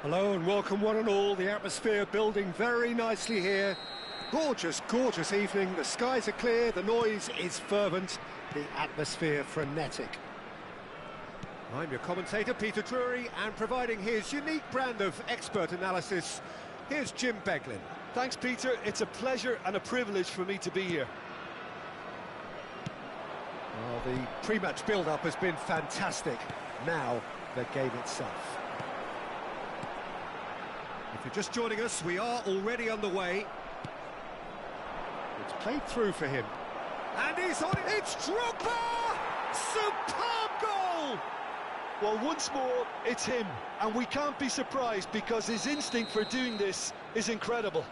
Hello and welcome one and all. The atmosphere building very nicely here. Gorgeous, gorgeous evening. The skies are clear, the noise is fervent, the atmosphere frenetic. I'm your commentator, Peter Drury, and providing his unique brand of expert analysis, here's Jim Beglin. Thanks, Peter. It's a pleasure and a privilege for me to be here. Well, the pre-match build-up has been fantastic. Now, the game itself. If you're just joining us, we are already underway. It's played through for him. And he's on it! It's Drogba! Superb goal! Well, once more, it's him. And we can't be surprised because his instinct for doing this is incredible.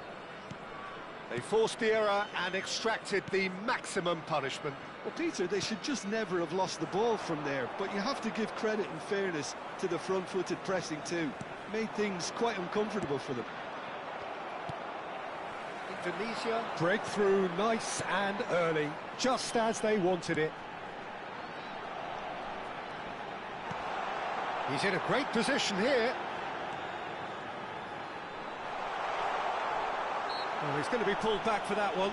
They forced the error and extracted the maximum punishment. Well, Peter, they should just never have lost the ball from there. But you have to give credit and fairness to the front-footed pressing too. Made things quite uncomfortable for them. Indonesia, breakthrough, nice and early, just as they wanted it. He's in a great position here. Well, he's going to be pulled back for that one.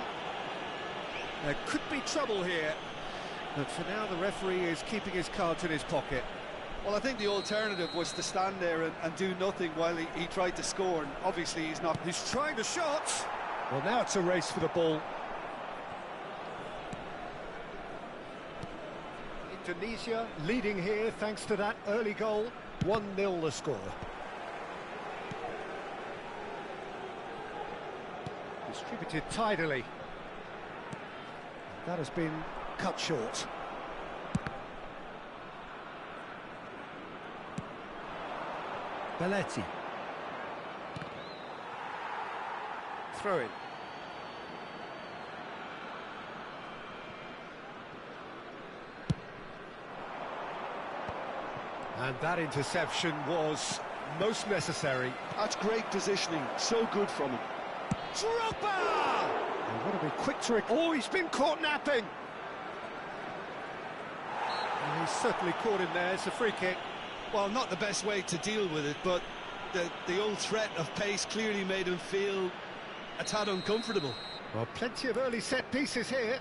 There could be trouble here, but for now the referee is keeping his cards in his pocket. Well, I think the alternative was to stand there and do nothing while he tried to score, and obviously he's not. He's trying the shot. Well, now it's a race for the ball. Indonesia leading here thanks to that early goal. 1-0 the score. Distributed tidily. That has been cut short. Belletti. Throw in. And that interception was most necessary. That's great positioning, so good from him. Drogba! They've got to be quick to it. Oh, he's been caught napping. And he's certainly caught him there. It's a free kick. Well, not the best way to deal with it, but the old threat of pace clearly made him feel a tad uncomfortable. Well, plenty of early set pieces here.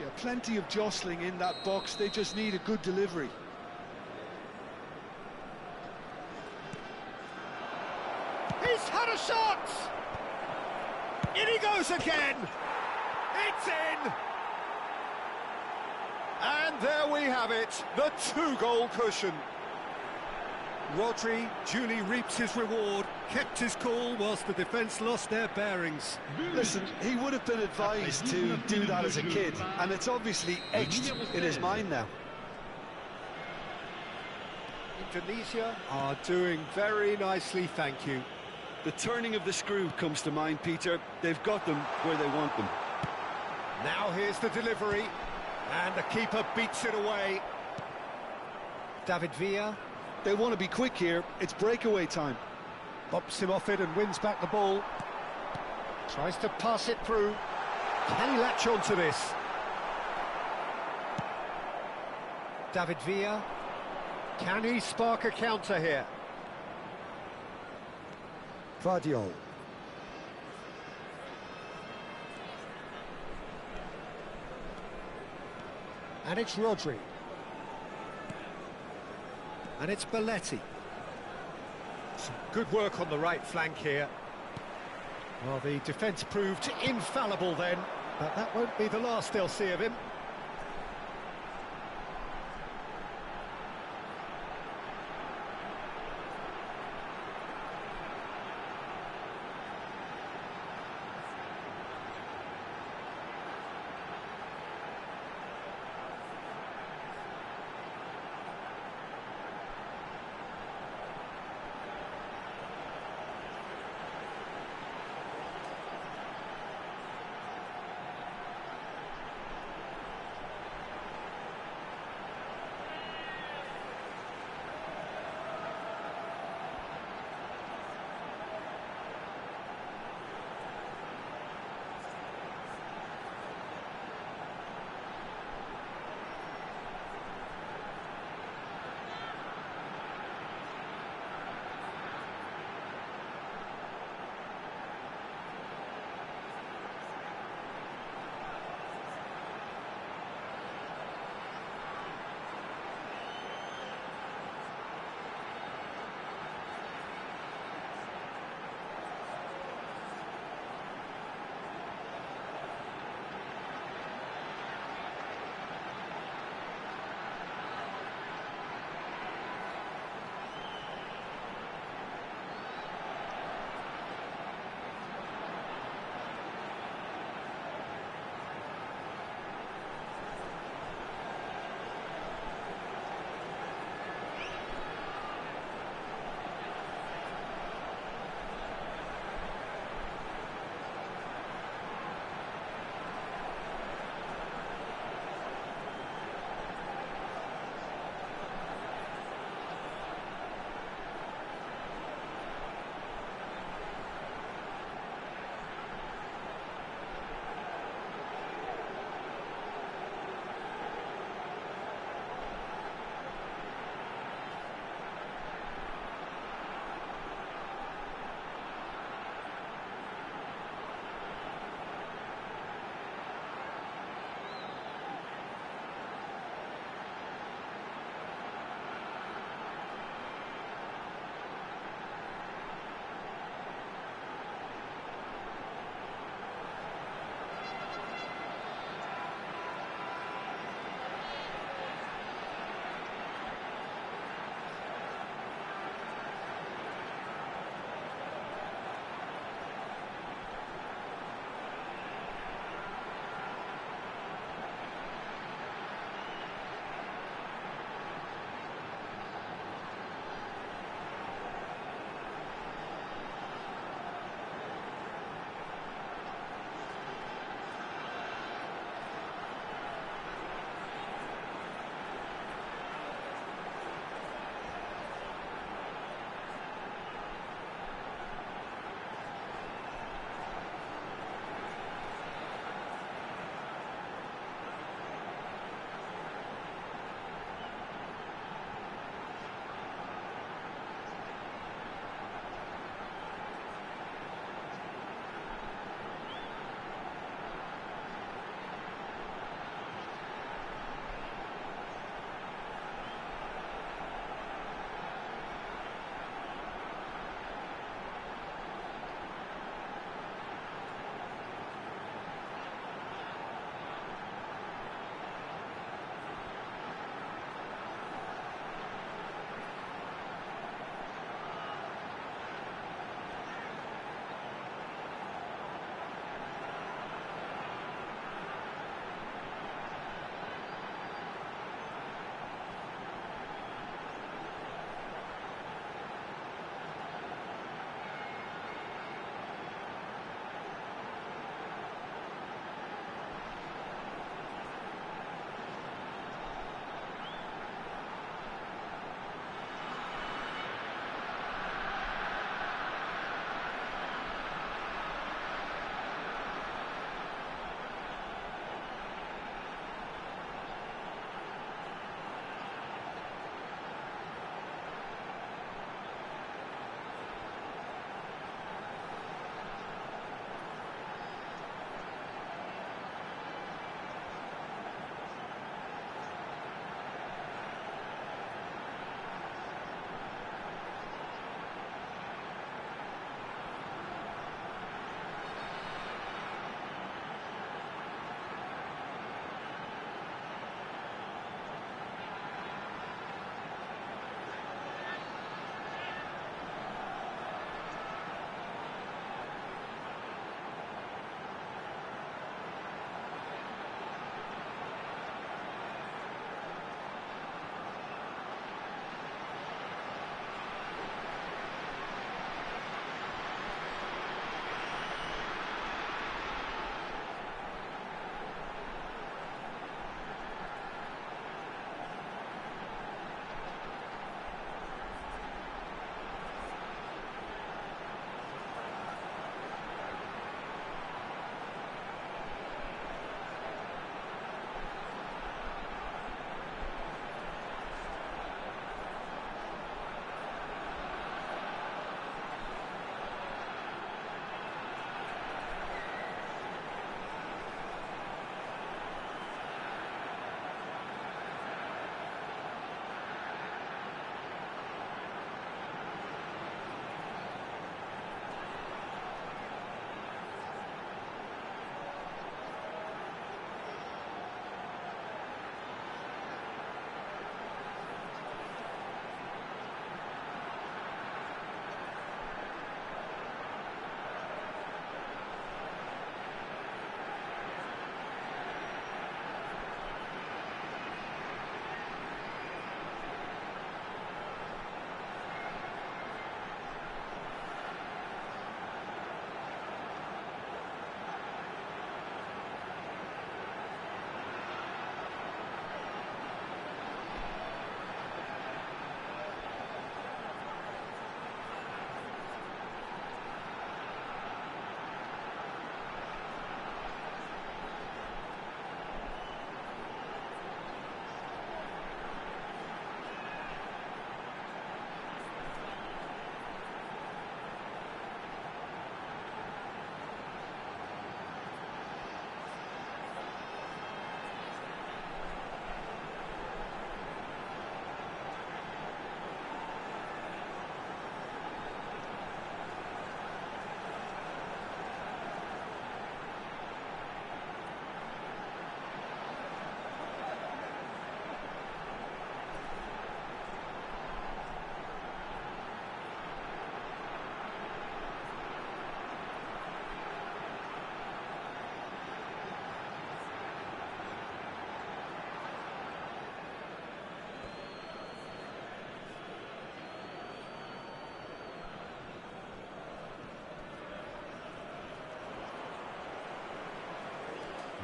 Yeah, plenty of jostling in that box. They just need a good delivery. He's had a shot! In he goes again! It's in! And there we have it, the two-goal cushion. Rodri duly reaps his reward, kept his cool whilst the defence lost their bearings. Listen, he would have been advised to do that as a kid, and it's obviously etched in his mind now. Indonesia are doing very nicely, thank you. The turning of the screw comes to mind, Peter. They've got them where they want them. Now here's the delivery, and the keeper beats it away. David Villa. They want to be quick here. It's breakaway time. Bops him off it and wins back the ball. Tries to pass it through. Can he latch on to this? David Villa. Can he spark a counter here? Vardiol. And it's Rodri. And it's Belletti. Some good work on the right flank here. Well, the defence proved infallible then, but that won't be the last they'll see of him.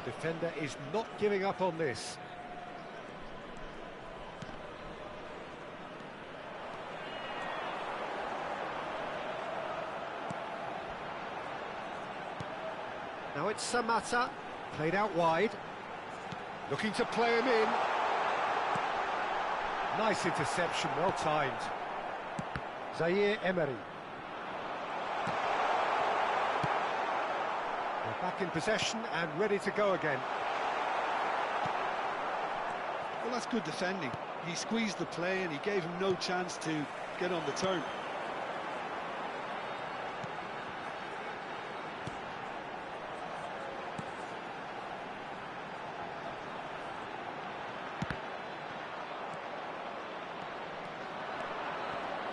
Defender is not giving up on this. Now it's Samatta, played out wide. Looking to play him in. Nice interception, well timed. Zaire Emery. They're back in possession and ready to go again. Well, that's good defending. He squeezed the play and he gave him no chance to get on the turn.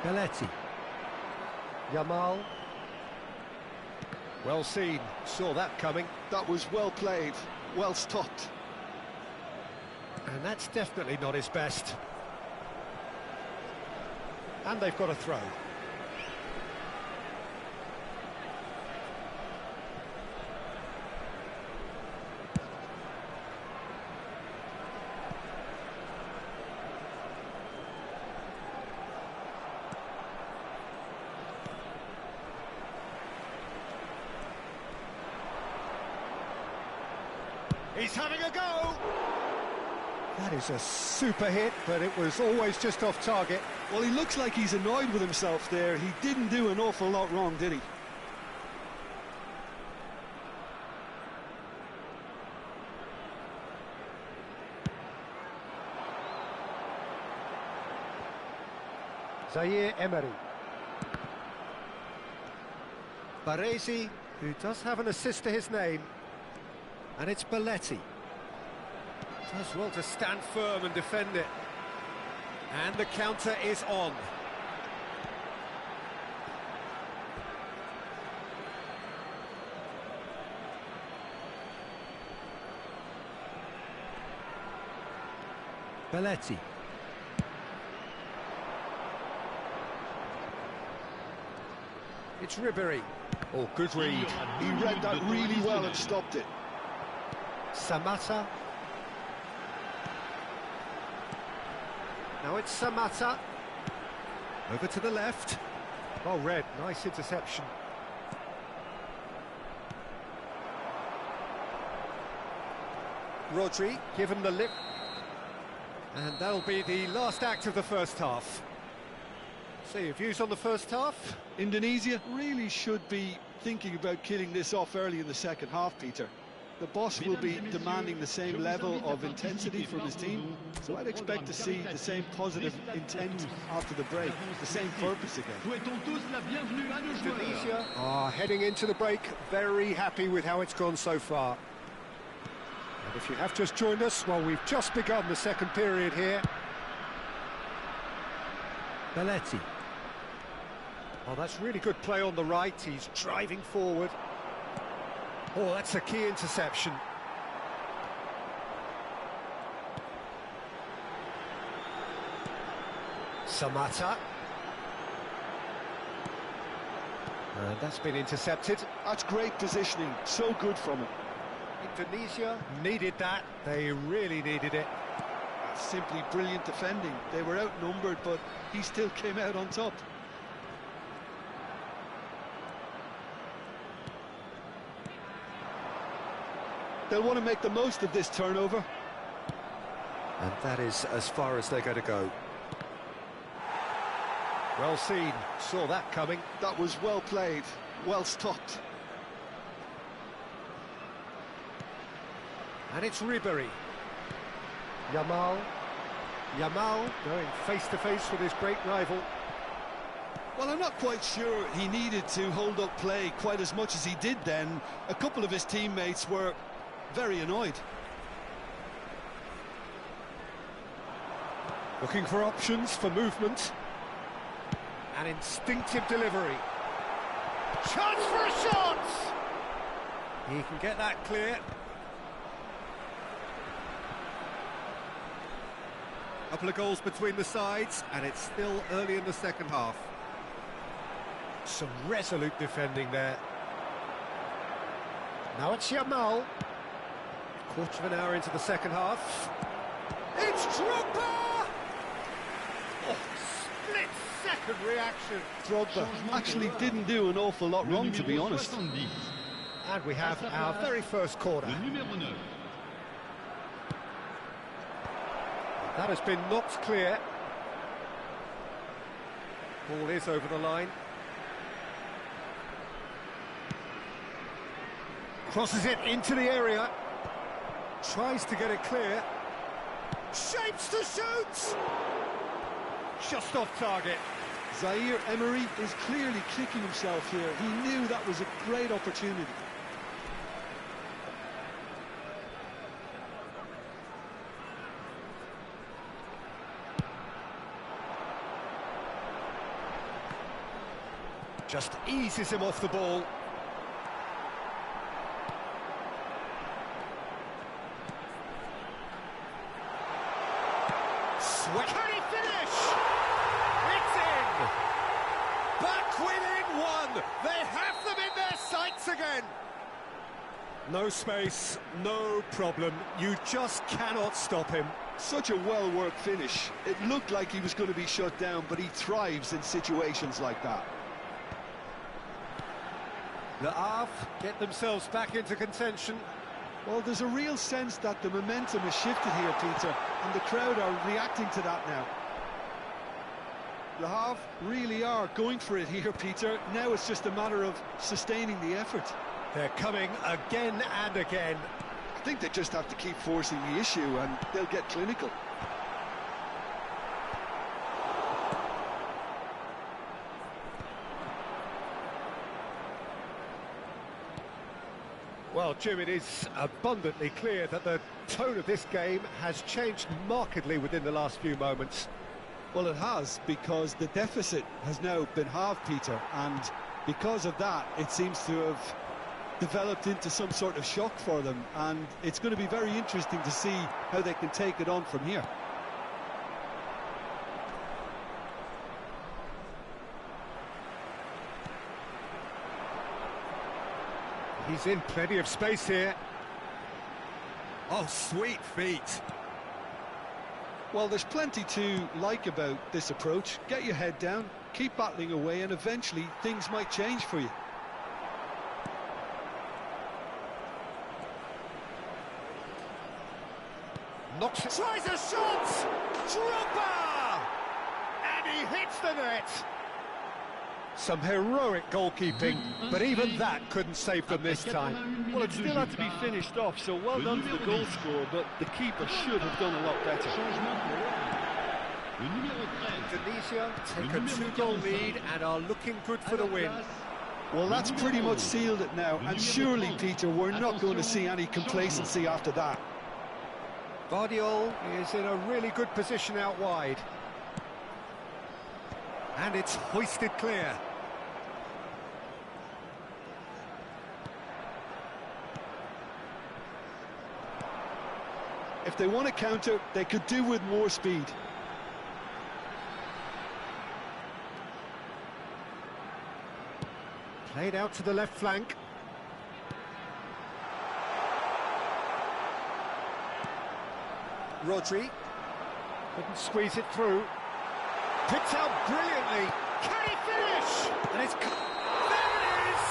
Belletti. Yamal. Well seen, saw that coming. That was well played, well stopped. And that's definitely not his best. And they've got a throw. He's having a go! That is a super hit, but it was always just off target. Well, he looks like he's annoyed with himself there. He didn't do an awful lot wrong, did he? Zaire Emery. Baresi, who does have an assist to his name. And it's Belletti. Does well to stand firm and defend it. And the counter is on. Belletti. It's Ribéry. Oh, good read. He read that really well and stopped it. Samatta. Now it's Samatta. Over to the left. Well read, nice interception. Rodri, given the lip. And that'll be the last act of the first half. So your views on the first half? Indonesia really should be thinking about killing this off early in the second half, Peter. The boss will be demanding the same level of intensity from his team, so I'd expect to see the same positive intent after the break, the same purpose again. Indonesia are heading into the break, very happy with how it's gone so far. And if you have just joined us, well, we've just begun the second period here. Belletti. Oh, that's really good play on the right, he's driving forward. Oh, that's a key interception. Samatta. And that's been intercepted. That's great positioning, so good from him. Indonesia needed that, they really needed it. That's simply brilliant defending. They were outnumbered, but he still came out on top. They'll want to make the most of this turnover. And that is as far as they're going to go. Well seen, saw that coming. That was well played, well stopped. And it's Ribéry. Yamal. Yamal going face-to-face with his great rival. Well, I'm not quite sure he needed to hold up play quite as much as he did then. A couple of his teammates were very annoyed. Looking for options for movement. An instinctive delivery. Chance for a shot! He can get that clear. Couple of goals between the sides, and it's still early in the second half. Some resolute defending there. Now it's Yamal. Quarter of an hour into the second half. It's Drogba! Oh, split-second reaction. Drogba actually didn't do an awful lot wrong, to be honest. And we have our very first corner. That has been knocked clear. Ball is over the line. Crosses it into the area. Tries to get it clear. Shapes to shoot! Just off target. Zaire Emery is clearly kicking himself here. He knew that was a great opportunity. Just eases him off the ball. Can he finish? It's in! Back within one! They have them in their sights again! No space, no problem. You just cannot stop him. Such a well-worked finish. It looked like he was going to be shut down, but he thrives in situations like that. Le Havre get themselves back into contention. Well, there's a real sense that the momentum has shifted here, Peter, and the crowd are reacting to that now. Le Havre really are going for it here, Peter. Now it's just a matter of sustaining the effort. They're coming again and again. I think they just have to keep forcing the issue and they'll get clinical. Well, Jim, it is abundantly clear that the tone of this game has changed markedly within the last few moments. Well, it has, because the deficit has now been halved, Peter, and because of that, it seems to have developed into some sort of shock for them, and it's going to be very interesting to see how they can take it on from here. He's in plenty of space here. Oh, sweet feet. Well, there's plenty to like about this approach. Get your head down, keep battling away, and eventually things might change for you. Knocks it. Tries a shot! Drogba! And he hits the net. Some heroic goalkeeping, but even that couldn't save them this time. Well, it still had to be finished off, so well done to the goal scorer, but the keeper should have done a lot better. Indonesia take a 2-goal lead and are looking good for the win. Well, that's pretty much sealed it now, and surely, Peter, we're not going to see any complacency after that. Guardiola is in a really good position out wide. And it's hoisted clear. If they want to counter, they could do with more speed. Played out to the left flank. Rodri couldn't squeeze it through. Picked out brilliantly. Can he finish? And it's... There it is!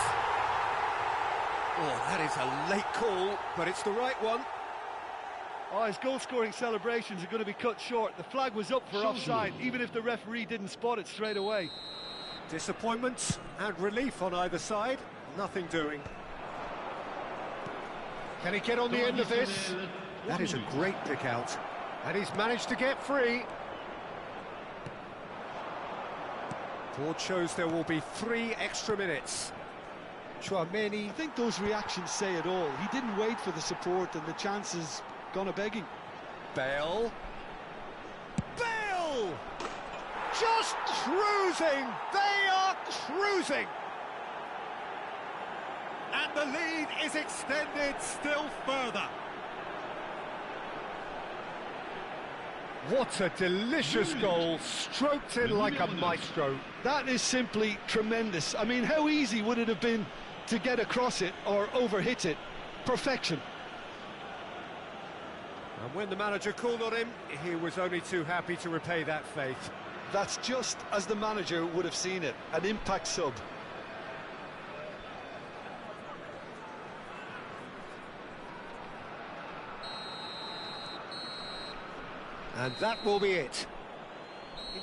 Oh, that is a late call, but it's the right one. Oh, his goal-scoring celebrations are going to be cut short. The flag was up for offside, even if the referee didn't spot it straight away. Disappointment and relief on either side. Nothing doing. Can he get on the end of this? That is a great pick out. And he's managed to get free. Board shows there will be 3 extra minutes. Chouameni. I think those reactions say it all. He didn't wait for the support and the chances gone a-begging. Bale. Bale! Just cruising! They are cruising! And the lead is extended still further. What a delicious goal, stroked in like a maestro. That is simply tremendous. I mean, how easy would it have been to get across it or overhit it? Perfection. And when the manager called on him, he was only too happy to repay that faith. That's just as the manager would have seen it, an impact sub. And that will be it.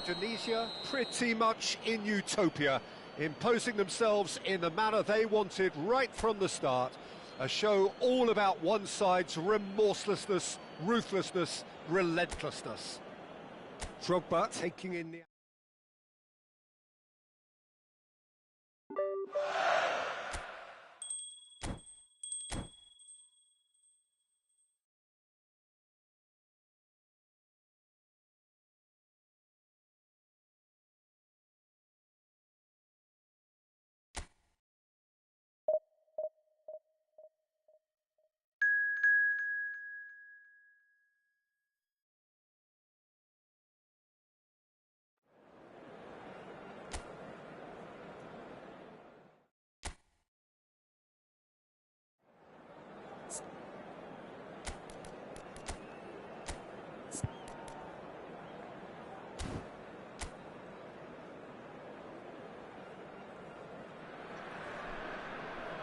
Indonesia pretty much in utopia, imposing themselves in the manner they wanted right from the start. A show all about one side's remorselessness, ruthlessness, relentlessness. Drogba taking in the...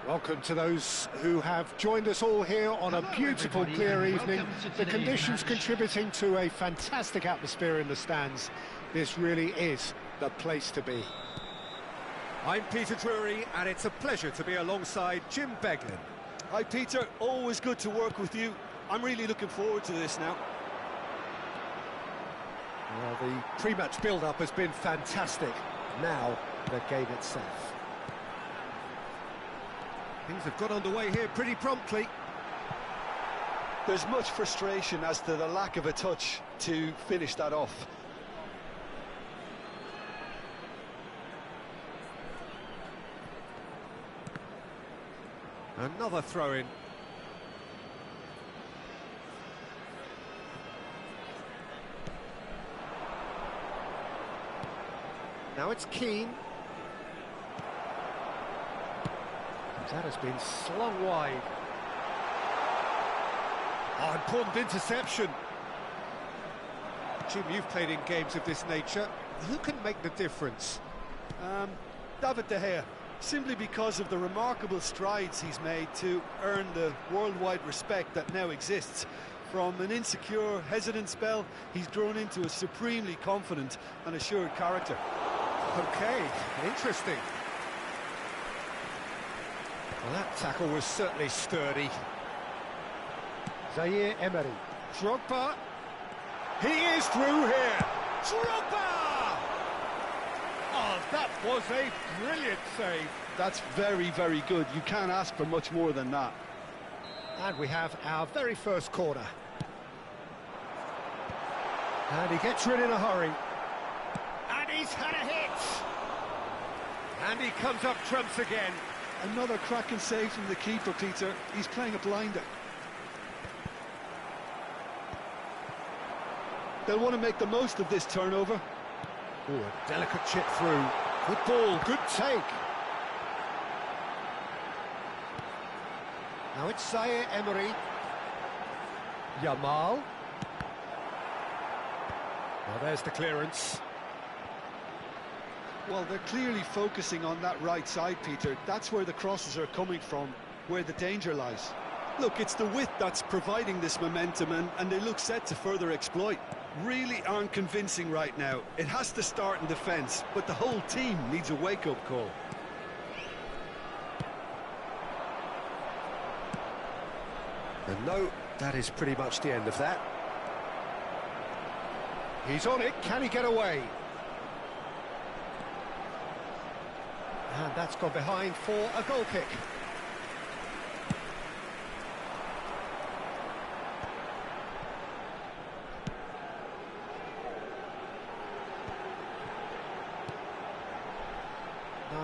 Welcome to those who have joined us all here on a beautiful, clear evening. The conditions contributing to a fantastic atmosphere in the stands. This really is the place to be. I'm Peter Drury, and it's a pleasure to be alongside Jim Beglin. Hi, Peter. Always good to work with you. I'm really looking forward to this now. Well, the pre-match build-up has been fantastic. Now, the game itself. Things have got underway here pretty promptly. There's much frustration as to the lack of a touch to finish that off. Another throw-in. Now it's Keane. That has been slung wide. Oh, important interception. Jim, you've played in games of this nature. Who can make the difference? David De Gea, simply because of the remarkable strides he's made to earn the worldwide respect that now exists. From an insecure, hesitant spell, he's grown into a supremely confident and assured character. Okay, interesting. Well, that tackle was certainly sturdy. Zaire Emery. Drogba. He is through here. Drogba! Oh, that was a brilliant save. That's very, very good. You can't ask for much more than that. And we have our very first corner. And he gets rid in a hurry. And he's had a hit. And he comes up trumps again. Another cracking save from the keeper, Peter. He's playing a blinder. They'll want to make the most of this turnover. Oh, a delicate chip through. Good ball, good take. Now it's Zaire Emery. Yamal. Now there's the clearance. Well, they're clearly focusing on that right side, Peter. That's where the crosses are coming from, where the danger lies. Look, it's the width that's providing this momentum, and they look set to further exploit. Really aren't convincing right now. It has to start in defence, but the whole team needs a wake-up call. And no, that is pretty much the end of that. He's on it, can he get away? And that's gone behind for a goal kick.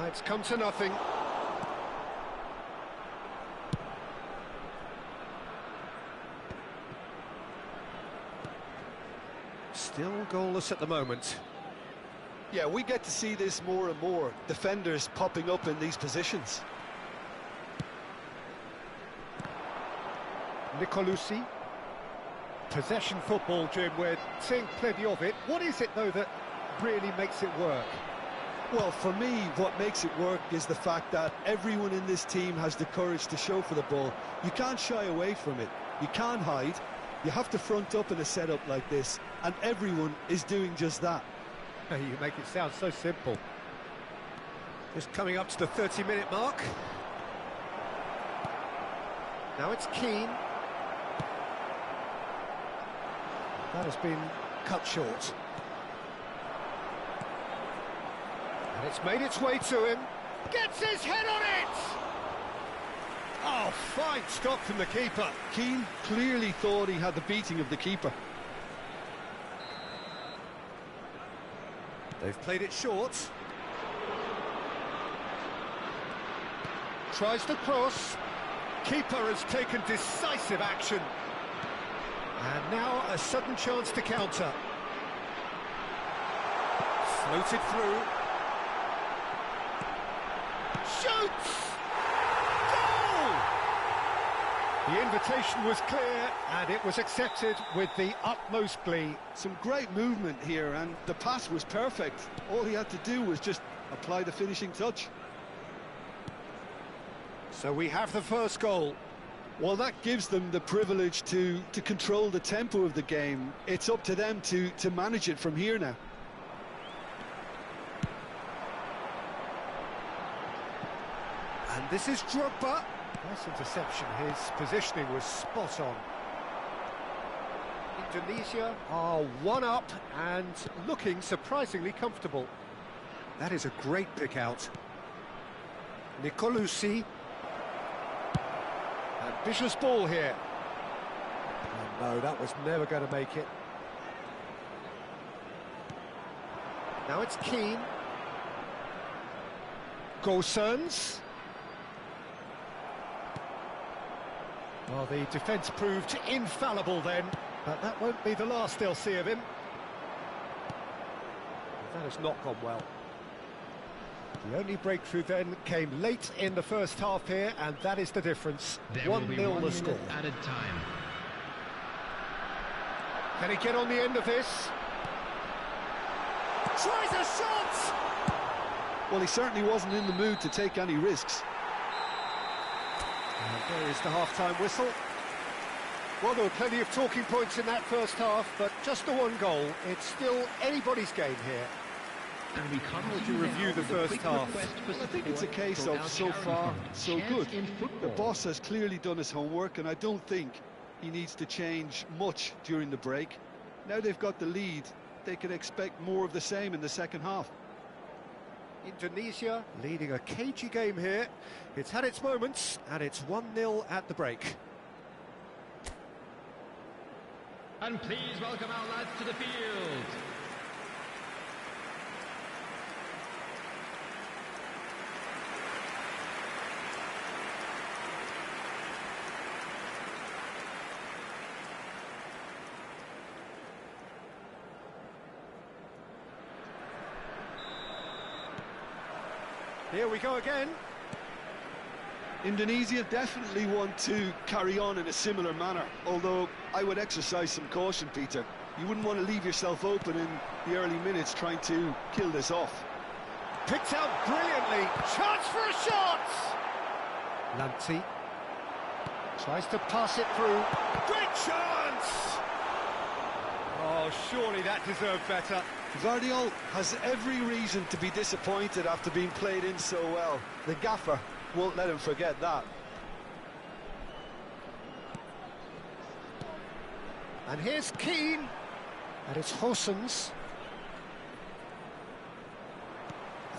It's come to nothing. Still goalless at the moment. Yeah, we get to see this more and more. Defenders popping up in these positions. Nicolucci. Possession football, Jim, we're seeing plenty of it. What is it, though, that really makes it work? Well, for me, what makes it work is the fact that everyone in this team has the courage to show for the ball. You can't shy away from it. You can't hide. You have to front up in a setup like this, and everyone is doing just that. You make it sound so simple. Just coming up to the 30-minute mark. Now it's Keane. That has been cut short. And it's made its way to him. Gets his head on it! Oh, fine stop from the keeper. Keane clearly thought he had the beating of the keeper. They've played it short. Tries to cross. Keeper has taken decisive action. And now a sudden chance to counter. Floated through. Shoots! Goal! The invitation was clear and it was accepted with the utmost glee. Some great movement here, and the pass was perfect. All he had to do was just apply the finishing touch. So we have the first goal. Well, that gives them the privilege to control the tempo of the game. It's up to them to manage it from here now. And this is Drogba. Nice interception. His positioning was spot on. Indonesia are one up and looking surprisingly comfortable. That is a great pick out. Nicolucci. Ambitious ball here. Oh no, that was never going to make it. Now it's Keane. Gosens. Well, the defence proved infallible then, but that won't be the last they'll see of him. That has not gone well. The only breakthrough then came late in the first half here, and that is the difference. 1-0 the score. Added time. Can he get on the end of this? Tries a shot! Well, he certainly wasn't in the mood to take any risks. And there is the half-time whistle. Well, there were plenty of talking points in that first half, but just the one goal. It's still anybody's game here. And we come to review the first half. Well, I think it's a case of so far, so good. The boss has clearly done his homework, and I don't think he needs to change much during the break. Now they've got the lead, they can expect more of the same in the second half. Indonesia leading a cagey game here. It's had its moments, and it's 1-0 at the break. And please welcome our lads to the field. Here we go again. Indonesia definitely want to carry on in a similar manner, although I would exercise some caution, Peter. You wouldn't want to leave yourself open in the early minutes trying to kill this off. Picked out brilliantly. Chance for a shot! Lanti tries to pass it through. Great chance! Oh, surely that deserved better. Guardiola has every reason to be disappointed after being played in so well. The gaffer won't let him forget that. And here's Keane. And it's Gosens.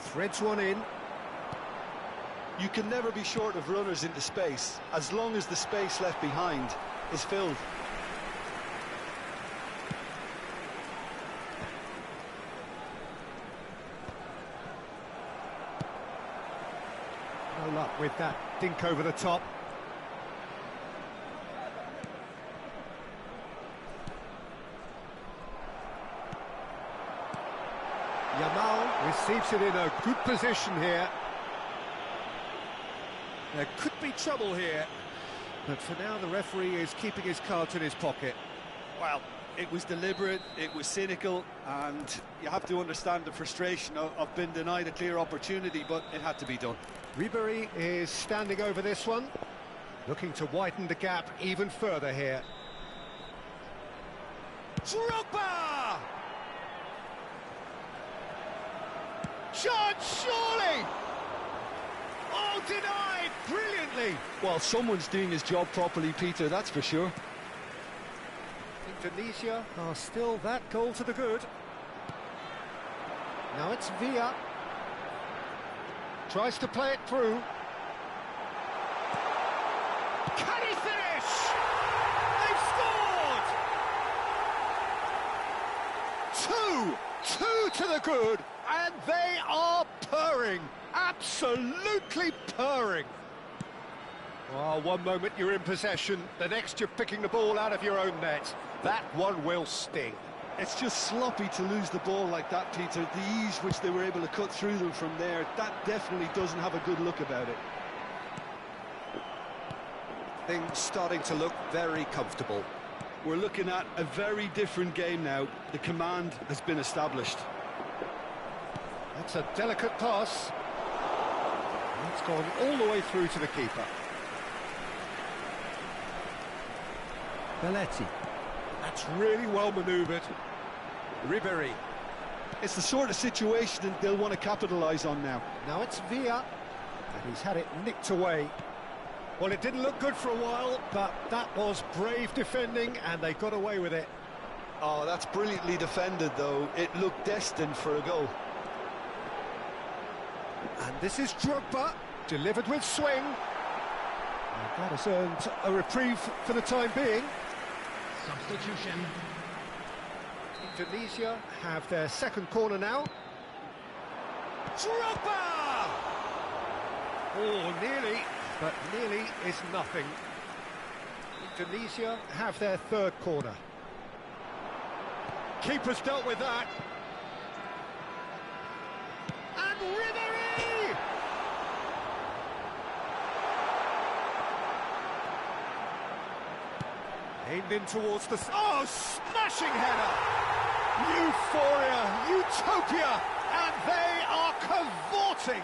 Threads one in. You can never be short of runners into space, as long as the space left behind is filled. No luck with that dink over the top. Yamal receives it in a good position here. There could be trouble here, but for now the referee is keeping his cards in his pocket. Well, it was deliberate, it was cynical, and you have to understand the frustration of being denied a clear opportunity, but it had to be done. Ribery is standing over this one, looking to widen the gap even further here. Drogba! Chance, surely! Oh, denied brilliantly! Well, someone's doing his job properly, Peter, that's for sure. Indonesia are still that goal to the good. Now it's Villa. Tries to play it through. Can he finish? They've scored! Two to the good, and they are purring. Absolutely purring. Oh, one moment you're in possession, the next you're picking the ball out of your own net. That one will sting. It's just sloppy to lose the ball like that, Peter. The ease which they were able to cut through them from there, that definitely doesn't have a good look about it. Things starting to look very comfortable. We're looking at a very different game now. The command has been established. That's a delicate pass. It's gone all the way through to the keeper. Belletti. That's really well manoeuvred. Ribery. It's the sort of situation that they'll want to capitalise on now. Now it's Villa, and he's had it nicked away. Well, it didn't look good for a while, but that was brave defending, and they got away with it. Oh, that's brilliantly defended, though. It looked destined for a goal. And this is Drogba, delivered with swing. And that has earned a reprieve for the time being. Substitution. Indonesia have their second corner now. Drogba! Oh, nearly, but nearly is nothing. Indonesia have their third corner. Keeper's dealt with that. And Ribery! Aimed in towards the... Oh, smashing header! Euphoria, utopia, and they are cavorting.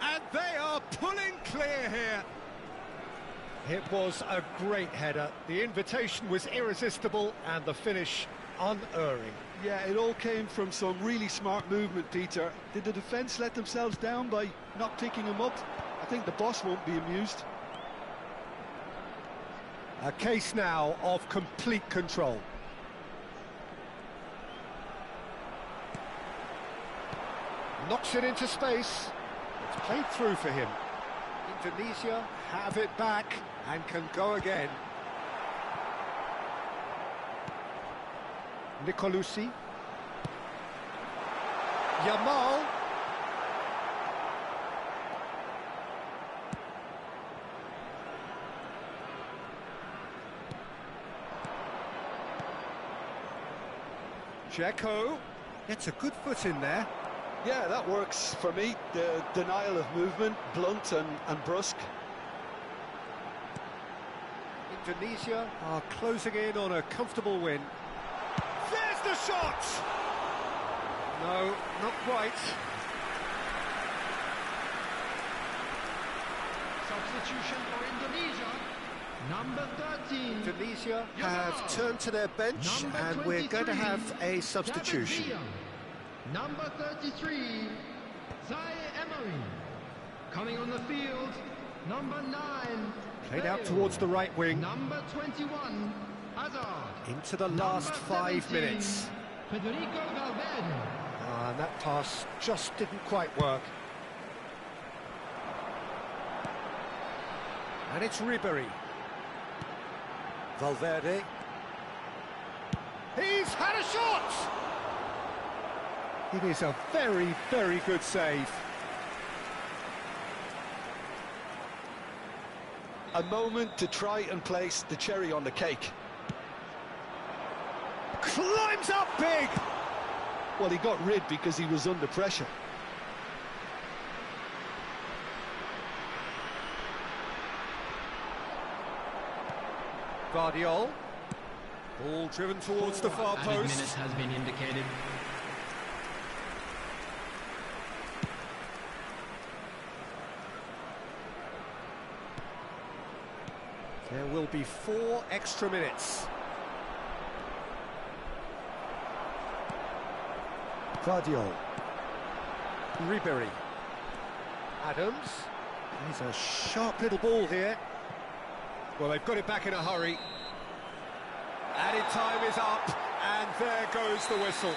And they are pulling clear here. It was a great header. The invitation was irresistible and the finish unerring. Yeah, it all came from some really smart movement, Peter. Did the defence let themselves down by not picking him up? I think the boss won't be amused. A case now of complete control. Knocks it into space. It's played through for him. Indonesia have it back and can go again. Nicolucci. Yamal. Dzeko gets a good foot in there. Yeah, that works for me. The denial of movement, blunt and brusque. Indonesia are closing in on a comfortable win. There's the shot! No, not quite. Substitution for Indonesia. Number 13. Indonesia have turned to their bench, Number and we're going to 23, have a substitution. David Villa. Number 33, Zai Emery. Coming on the field, number 9. Played out Bale. towards the right wing. Number 21, Hazard. Into the last Number 5 17, minutes. Federico Valverde. And that pass just didn't quite work. And it's Ribery. Valverde. He's had a shot! It is a very, very good save. A moment to try and place the cherry on the cake. Climbs up big! Well, he got rid because he was under pressure. Guardiola. Ball driven towards the far Added post. minutes has been indicated. There will be 4 extra minutes. Guardiola. Ribery. Adams. There's a sharp little ball here. Well, they've got it back in a hurry. Added time is up, and there goes the whistle.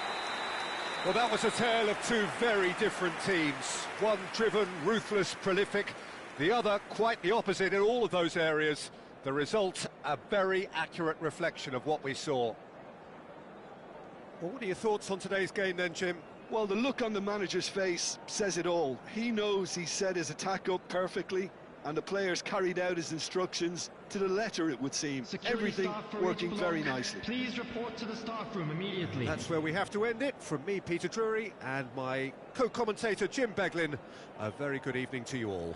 Well, that was a tale of 2 very different teams. One driven, ruthless, prolific. The other quite the opposite in all of those areas. The result, a very accurate reflection of what we saw. Well, what are your thoughts on today's game then, Jim? Well, the look on the manager's face says it all. He knows he set his attack up perfectly, and the players carried out his instructions to the letter, it would seem. Security Everything staff for working each very block. nicely. Please report to the staff room immediately. That's where we have to end it. From me, Peter Drury, and my co-commentator, Jim Beglin, a very good evening to you all.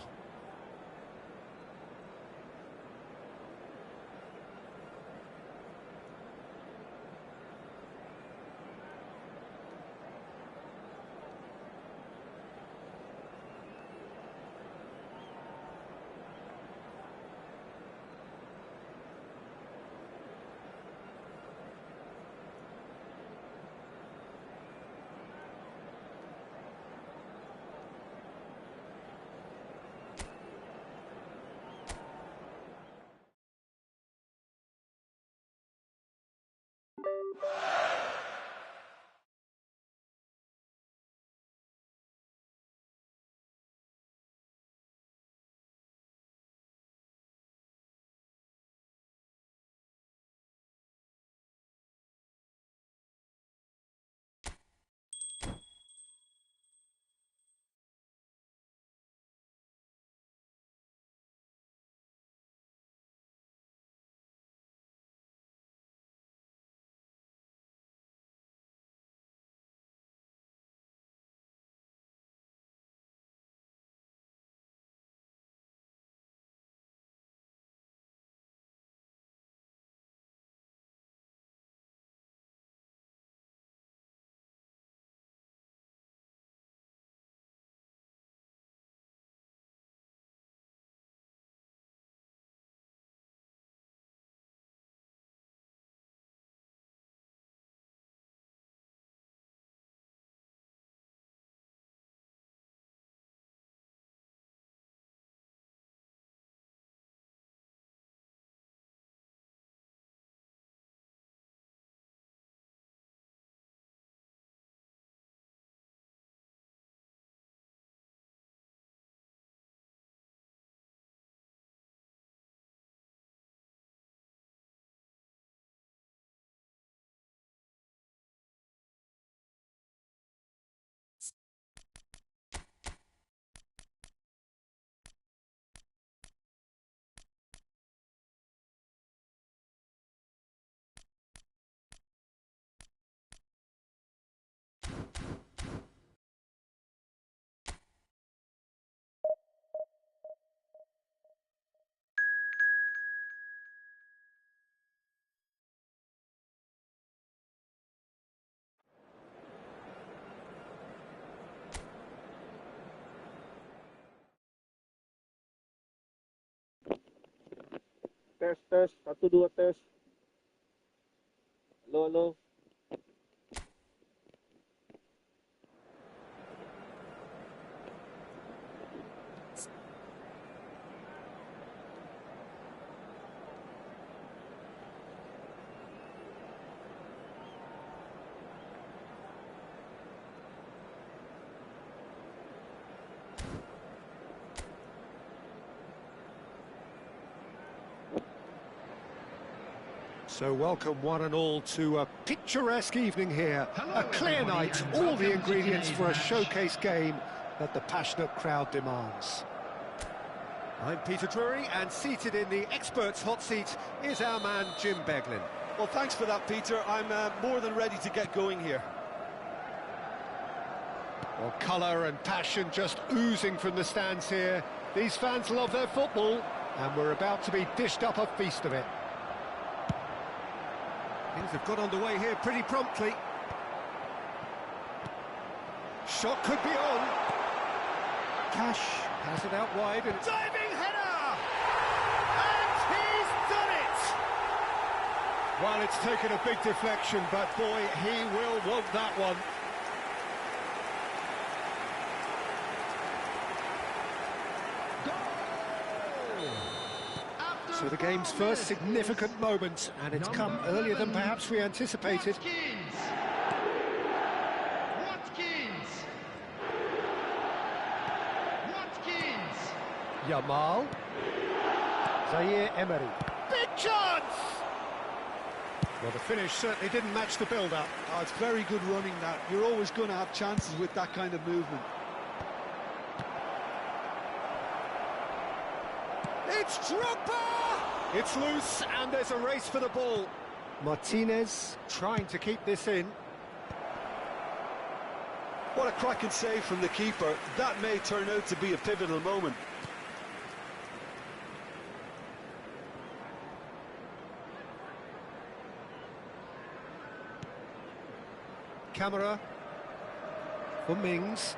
Tes, 1, 2, tes. Halo, halo. So welcome one and all to a picturesque evening here. Hello, A clear everybody, night, and all welcome the to ingredients today's for a match. showcase game that the passionate crowd demands. I'm Peter Drury, and seated in the experts' hot seat is our man Jim Beglin. Well, thanks for that, Peter. I'm more than ready to get going here. Well, colour and passion just oozing from the stands here. These fans love their football, and we're about to be dished up a feast of it. Things have got underway here pretty promptly. Shot could be on. Cash has it out wide and diving header! And he's done it! Well, it's taken a big deflection, but boy, he will want that one. So the game's first significant moment, and it's come earlier than perhaps we anticipated. Yamal. Zaire Emery. Big chance! Well, the finish certainly didn't match the build-up. Oh, it's very good running, that. You're always going to have chances with that kind of movement. It's Drogba! It's loose, and there's a race for the ball. Martinez trying to keep this in. What a cracking save from the keeper. That may turn out to be a pivotal moment. Camera for Mings.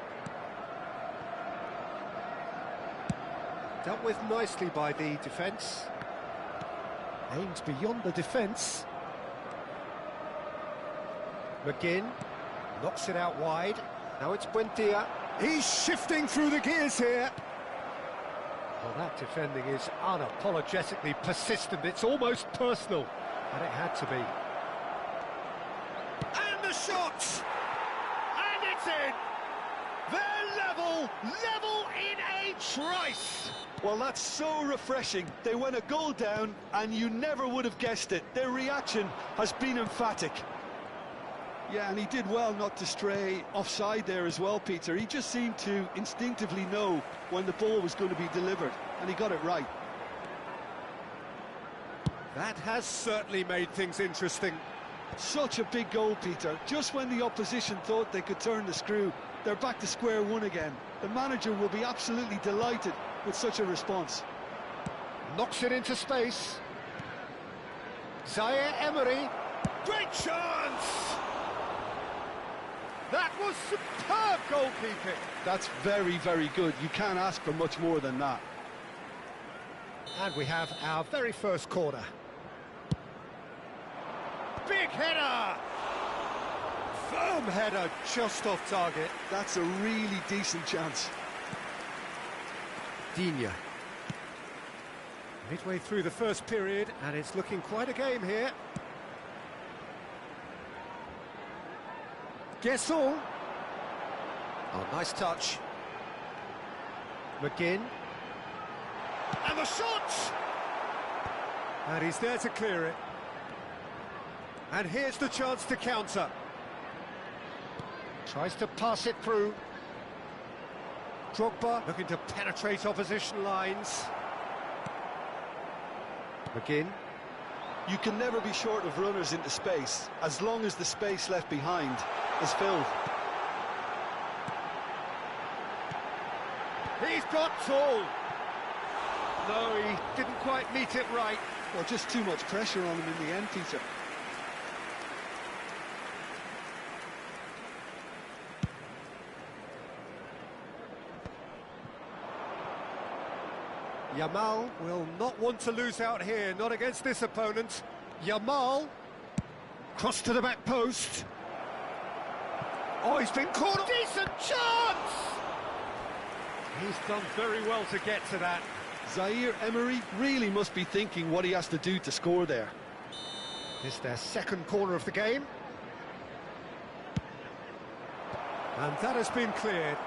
Dealt with nicely by the defence. Aims beyond the defence. McGinn knocks it out wide. Now it's Buendia. He's shifting through the gears here. Well, that defending is unapologetically persistent. It's almost personal, and it had to be. And the shot! And it's in! They're level in a trice! Well, that's so refreshing. They went a goal down, and you never would have guessed it. Their reaction has been emphatic. Yeah, and he did well not to stray offside there as well, Peter. He just seemed to instinctively know when the ball was going to be delivered, and he got it right. That has certainly made things interesting. Such a big goal, Peter. Just when the opposition thought they could turn the screw, they're back to square one again. The manager will be absolutely delighted with such a response. Knocks it into space. Zaire Emery. Great chance! That was superb goalkeeping. That's very, very good. You can't ask for much more than that. And we have our very first corner. Big header! Firm header, just off target. That's a really decent chance. Digne. Midway through the first period, and it's looking quite a game here. Guessel. Oh, nice touch. McGinn. And the shot! And he's there to clear it. And here's the chance to counter. Tries to pass it through. Drogba looking to penetrate opposition lines. McGinn. You can never be short of runners into space, as long as the space left behind is filled. He's got tall. No, he didn't quite meet it right. Well, just too much pressure on him in the end, Peter. Yamal will not want to lose out here, not against this opponent. Yamal, cross to the back post. Oh, he's been caught. Decent chance! He's done very well to get to that. Zaire Emery really must be thinking what he has to do to score there. This is their second corner of the game. And that has been cleared.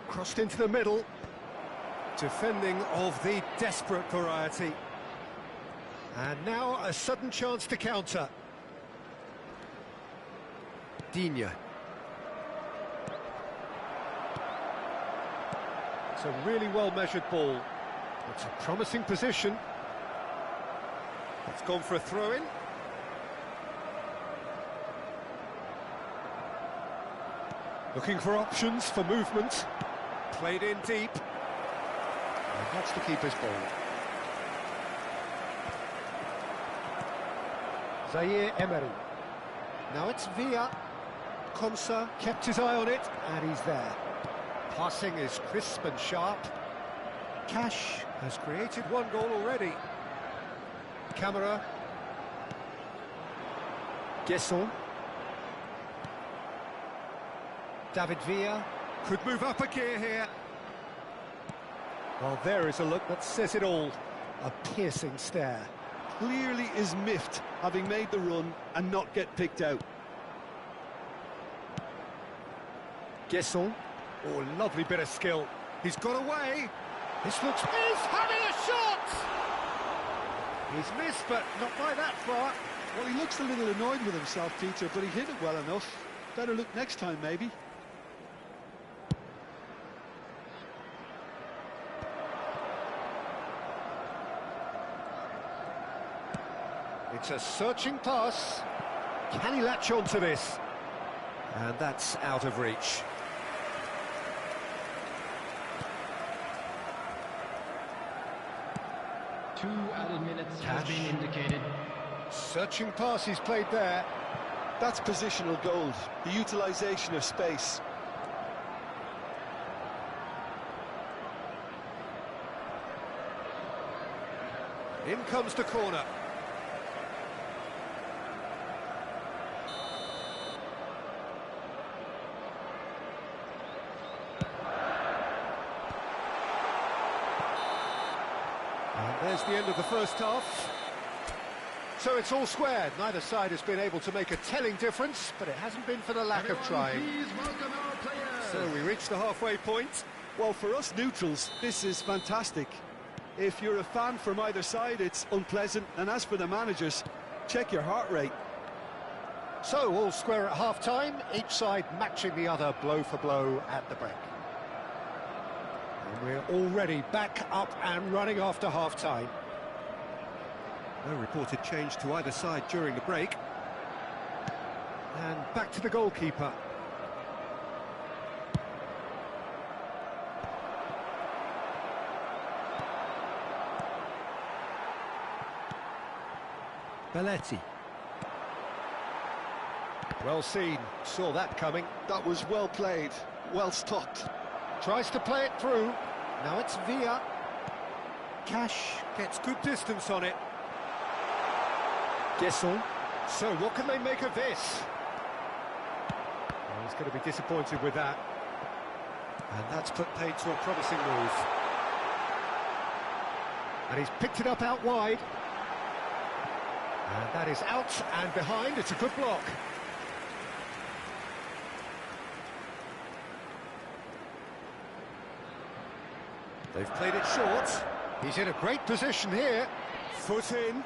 Crossed into the middle. Defending of the desperate variety. And now a sudden chance to counter. Digne. It's a really well-measured ball. It's a promising position. It's gone for a throw-in. Looking for options for movement. Played in deep. And that's the keeper's ball. Zaire Emery. Now it's Villa. Konsa kept his eye on it, and he's there. Passing is crisp and sharp. Cash has created one goal already. Camera. Guesson. David Villa could move up a gear here. Well, there is a look that says it all. A piercing stare. Clearly is miffed, having made the run and not get picked out. Guesson. Oh, lovely bit of skill. He's got away. This looks... He's having a shot! He's missed, but not by that far. Well, he looks a little annoyed with himself, Peter, but he hit it well enough. Better look next time, maybe. It's a searching pass. Can he latch onto this? And that's out of reach. Two added minutes has been indicated. Searching pass he's played there. That's positional gold, the utilisation of space. In comes the corner. And there's the end of the first half. So it's all squared. Neither side has been able to make a telling difference, but it hasn't been for the lack of trying. Please welcome our players. So we reach the halfway point. Well, for us neutrals, this is fantastic. If you're a fan from either side, it's unpleasant. And as for the managers, check your heart rate. So all square at half-time, each side matching the other blow for blow at the break. And we're already back up and running after half-time. No reported change to either side during the break. And back to the goalkeeper. Belletti. Well seen, saw that coming. That was well played, well stopped. Tries to play it through. Now it's Villa. Cash gets good distance on it. Guesson. So what can they make of this? Well, he's going to be disappointed with that. And that's put paid to a promising move. And he's picked it up out wide. And that is out and behind. It's a good block. They've played it short. He's in a great position here. Foot in.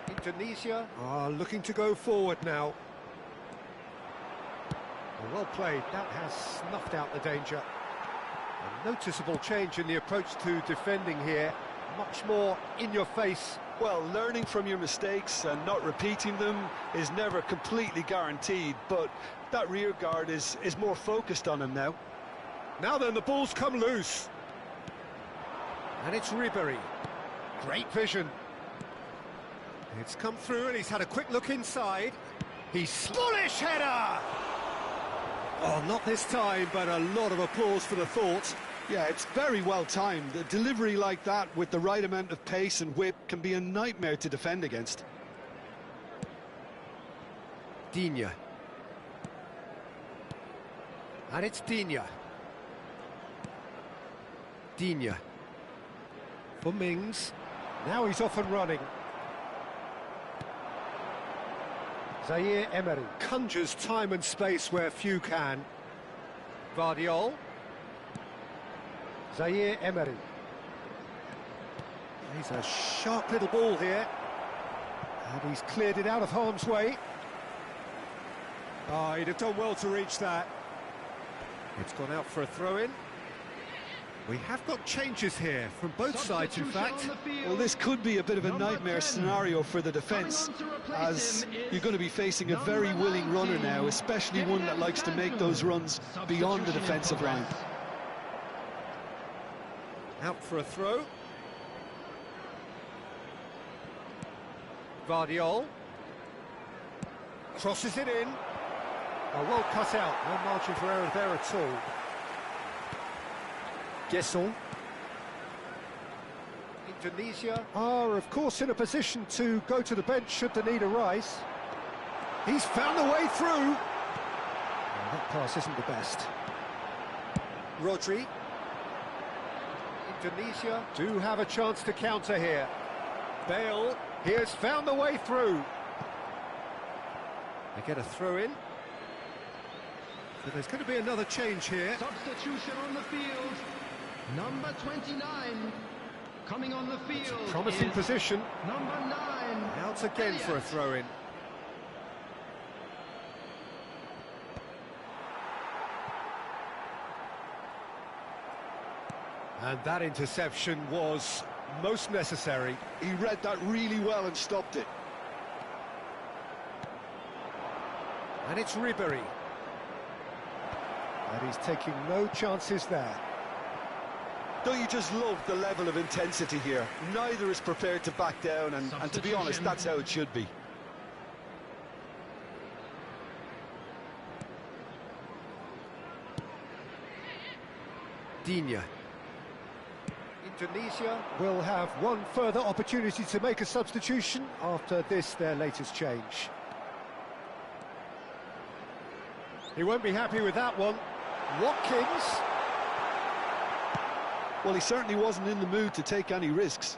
Indonesia are looking to go forward now. Well played. That has snuffed out the danger. A noticeable change in the approach to defending here. Much more in your face. Well, learning from your mistakes and not repeating them is never completely guaranteed, but that rear guard is more focused on him now. Now then, the ball's come loose. And it's Ribery. Great vision. It's come through and he's had a quick look inside. He's bullish header! Oh, not this time, but a lot of applause for the thought. Yeah, it's very well timed. A delivery like that with the right amount of pace and whip can be a nightmare to defend against. Digne. And it's Digne. Digne. For Mings. Now he's off and running. Zaire Emery conjures time and space where few can. Vardiol. Zaire Emery. He's a sharp little ball here. And he's cleared it out of harm's way. Oh, he'd have done well to reach that. It's gone out for a throw-in. We have got changes here from both sides, in fact. Well, this could be a bit of a nightmare scenario for the defence, as you're going to be facing a very willing runner now, especially one that likes to make those runs beyond the defensive line. Out for a throw. Vardiol. Crosses it in. Oh, well cut out. No margin for error there at all. Gesson. Indonesia are, of course, in a position to go to the bench should the need arise. He's found the way through. Oh, that pass isn't the best. Rodri. Indonesia do have a chance to counter here. Bale, he has found the way through. They get a throw in. But there's going to be another change here. Substitution on the field. Number 29 coming on the field. Promising position. Number 9. Out again for a throw in. And that interception was most necessary. He read that really well and stopped it. And it's Ribery. And he's taking no chances there. Don't you just love the level of intensity here? Neither is prepared to back down, and to be honest, that's how it should be. Digne. Indonesia will have one further opportunity to make a substitution after this, their latest change. He won't be happy with that one. Watkins. Well, he certainly wasn't in the mood to take any risks.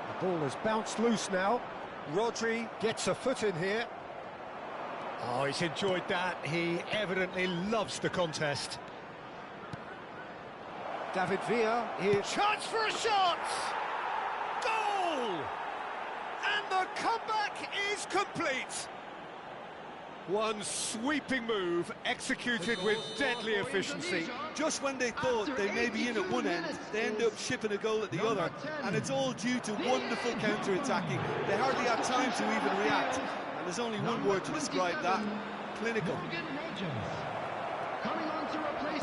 The ball has bounced loose now. Rodri gets a foot in here. Oh, he's enjoyed that. He evidently loves the contest. David Villa, here. Chance for a shot! Goal! And the comeback is complete. One sweeping move, executed with deadly efficiency. Just when they thought they may be in at one end, they end up shipping a goal at the other, and it's all due to wonderful counter-attacking. They hardly had time to even react, and there's only one word to describe that: clinical.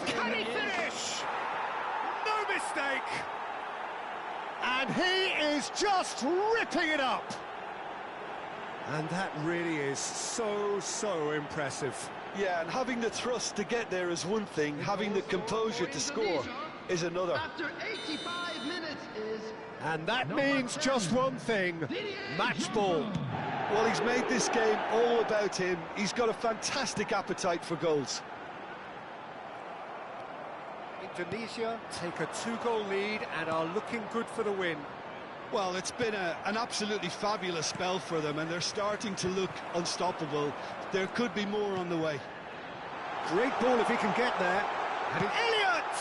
Can he finish? No mistake! And he is just ripping it up! And that really is so impressive. Yeah, and having the thrust to get there is one thing, having the composure to score is another. After 85 minutes is... And that means just one thing, match ball. Well, he's made this game all about him. He's got a fantastic appetite for goals. Indonesia take a 2-goal lead and are looking good for the win. Well, it's been an absolutely fabulous spell for them, and they're starting to look unstoppable. There could be more on the way. Great ball if he can get there. And Elliott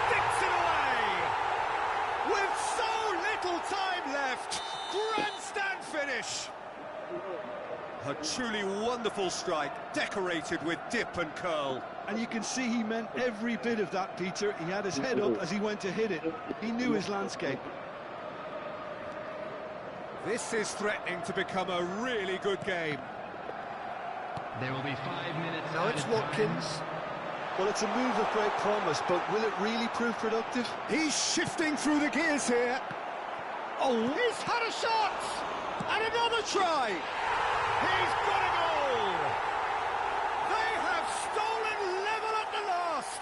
sticks it away! With so little time left, grandstand finish! A truly wonderful strike, decorated with dip and curl. And you can see he meant every bit of that, Peter. He had his head up as he went to hit it. He knew his landscape. This is threatening to become a really good game. There will be 5 minutes. Now it's Watkins. Well, it's a move of great promise, but will it really prove productive? He's shifting through the gears here. Oh, he's had a shot! And another try! He's got a goal! They have stolen level at the last!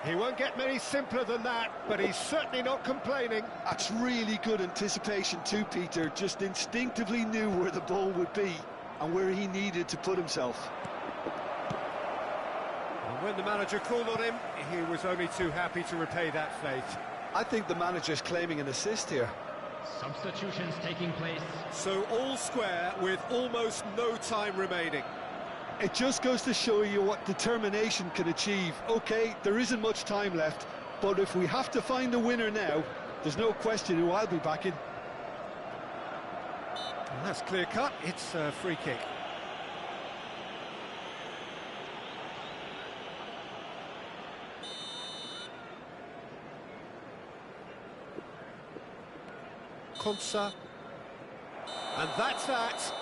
He won't get many simpler than that, but he's certainly not complaining. That's really good anticipation too, Peter. Just instinctively knew where the ball would be and where he needed to put himself. And when the manager called on him, he was only too happy to repay that faith. I think the manager's claiming an assist here. Substitutions taking place. So all square with almost no time remaining. It just goes to show you what determination can achieve. OK, there isn't much time left, but if we have to find a winner now, there's no question who I'll be backing. And that's clear cut, it's a free kick. Konsa. And that's that.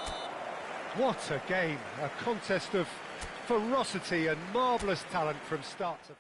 What a game, a contest of ferocity and marvellous talent from start to finish.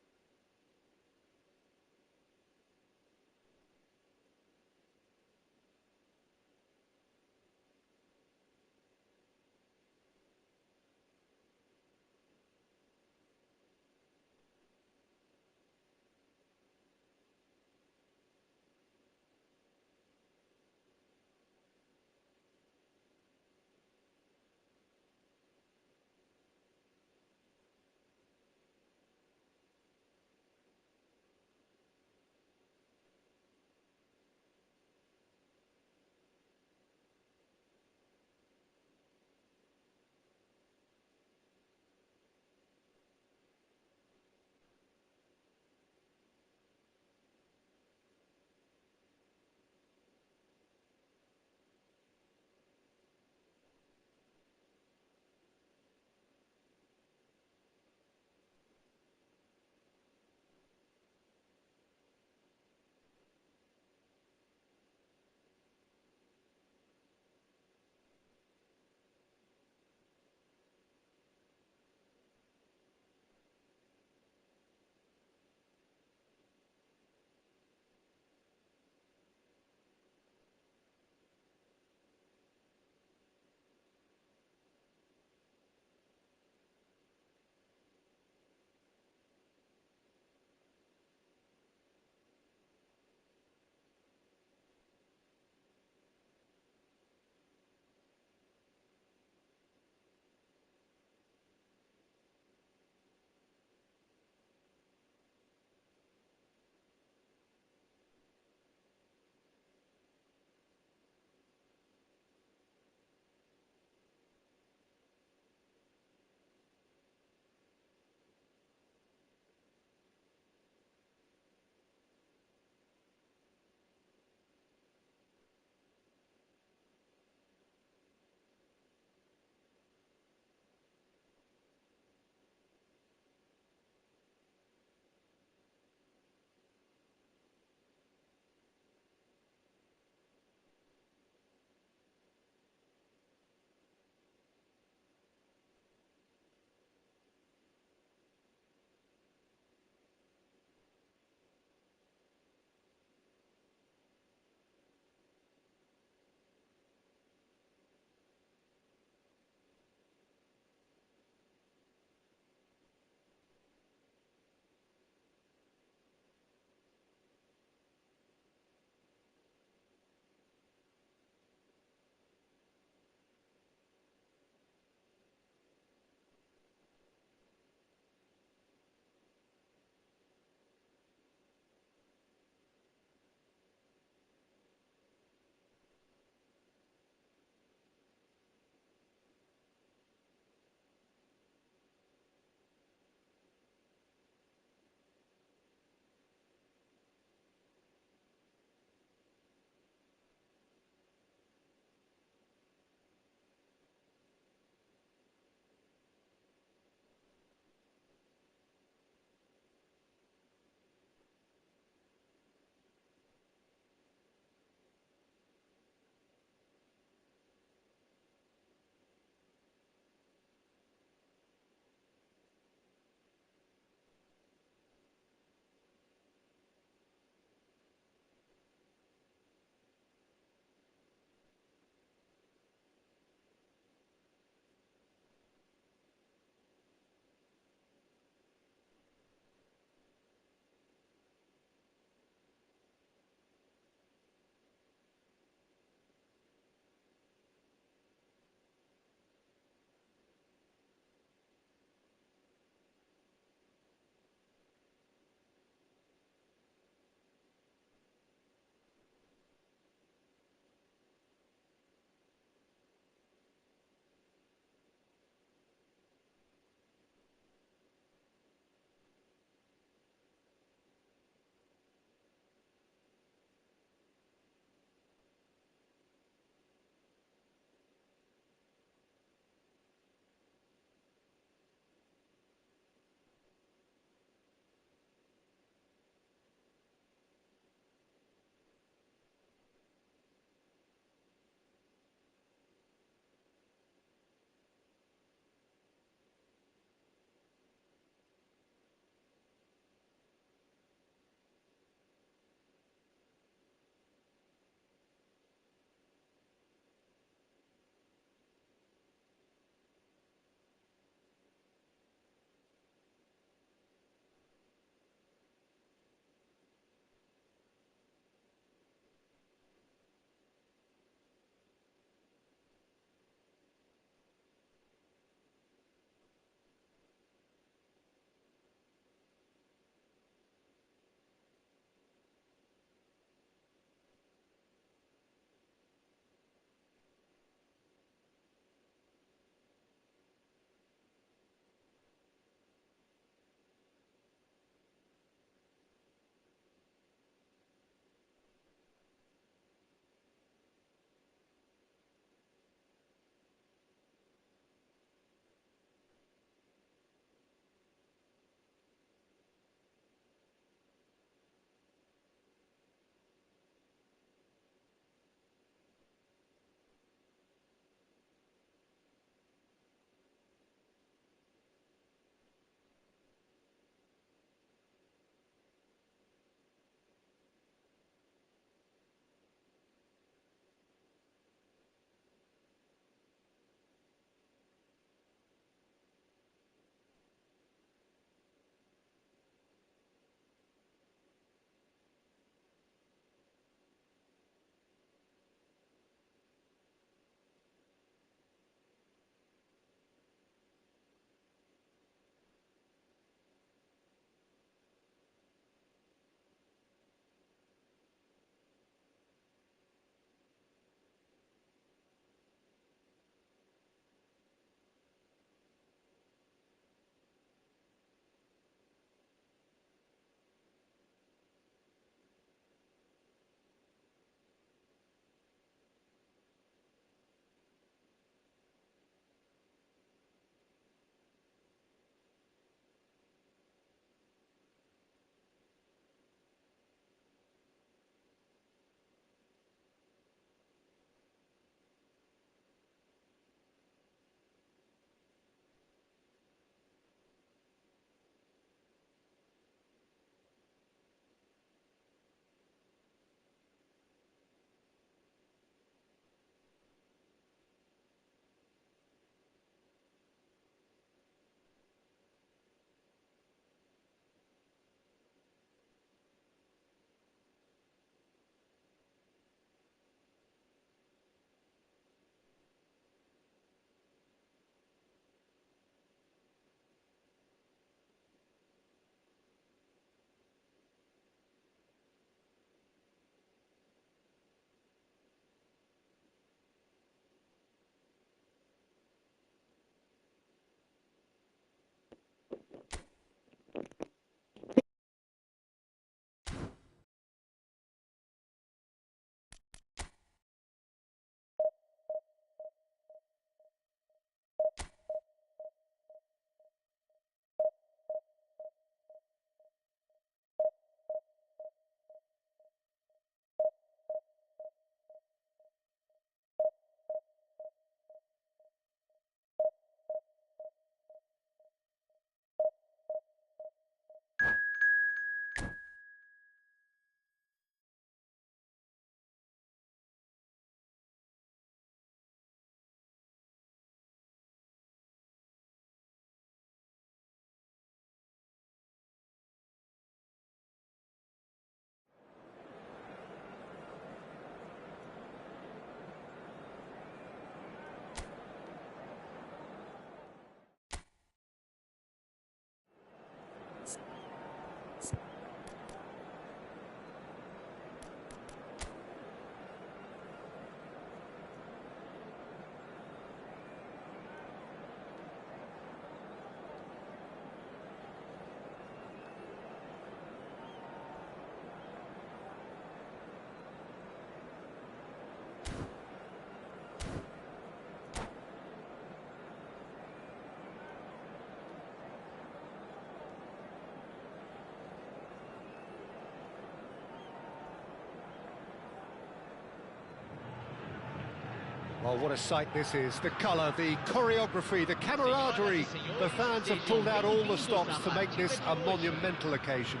Well, what a sight this is. The colour, the choreography, the camaraderie. The fans have pulled out all the stops to make this a monumental occasion.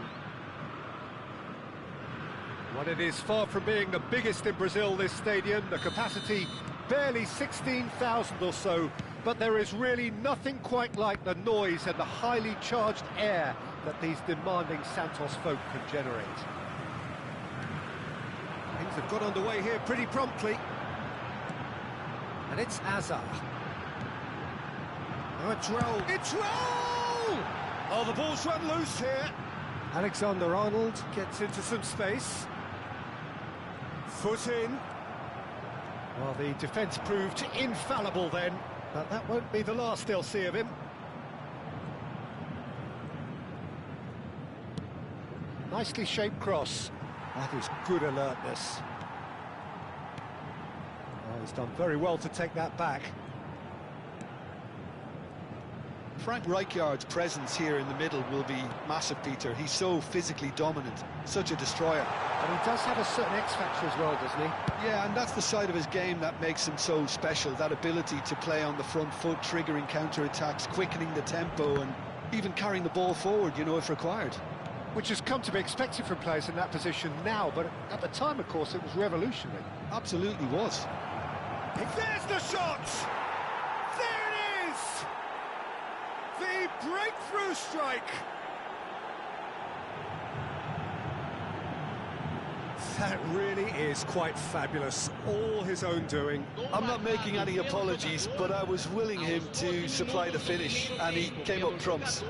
Well, it is far from being the biggest in Brazil, this stadium. The capacity barely 16,000 or so, but there is really nothing quite like the noise and the highly charged air that these demanding Santos folk can generate. Things have got underway here pretty promptly. And it's Azar. Oh, it's Roll. It's Roll! Oh, the ball's run loose here. Alexander-Arnold gets into some space. Foot in. Well, the defence proved infallible then, but that won't be the last they'll see of him. Nicely shaped cross. That is good alertness. Oh, he's done very well to take that back. Frank Rijkaard's presence here in the middle will be massive, Peter. He's so physically dominant, such a destroyer. And he does have a certain X-factor as well, doesn't he? Yeah, and that's the side of his game that makes him so special, that ability to play on the front foot, triggering counter-attacks, quickening the tempo, and even carrying the ball forward, you know, if required. Which has come to be expected from players in that position now, but at the time, of course, it was revolutionary. Absolutely was. There's the shot! There it is! The breakthrough strike! That really is quite fabulous, all his own doing. I'm not making any apologies, but I was willing him to supply the finish, and he came up trumps.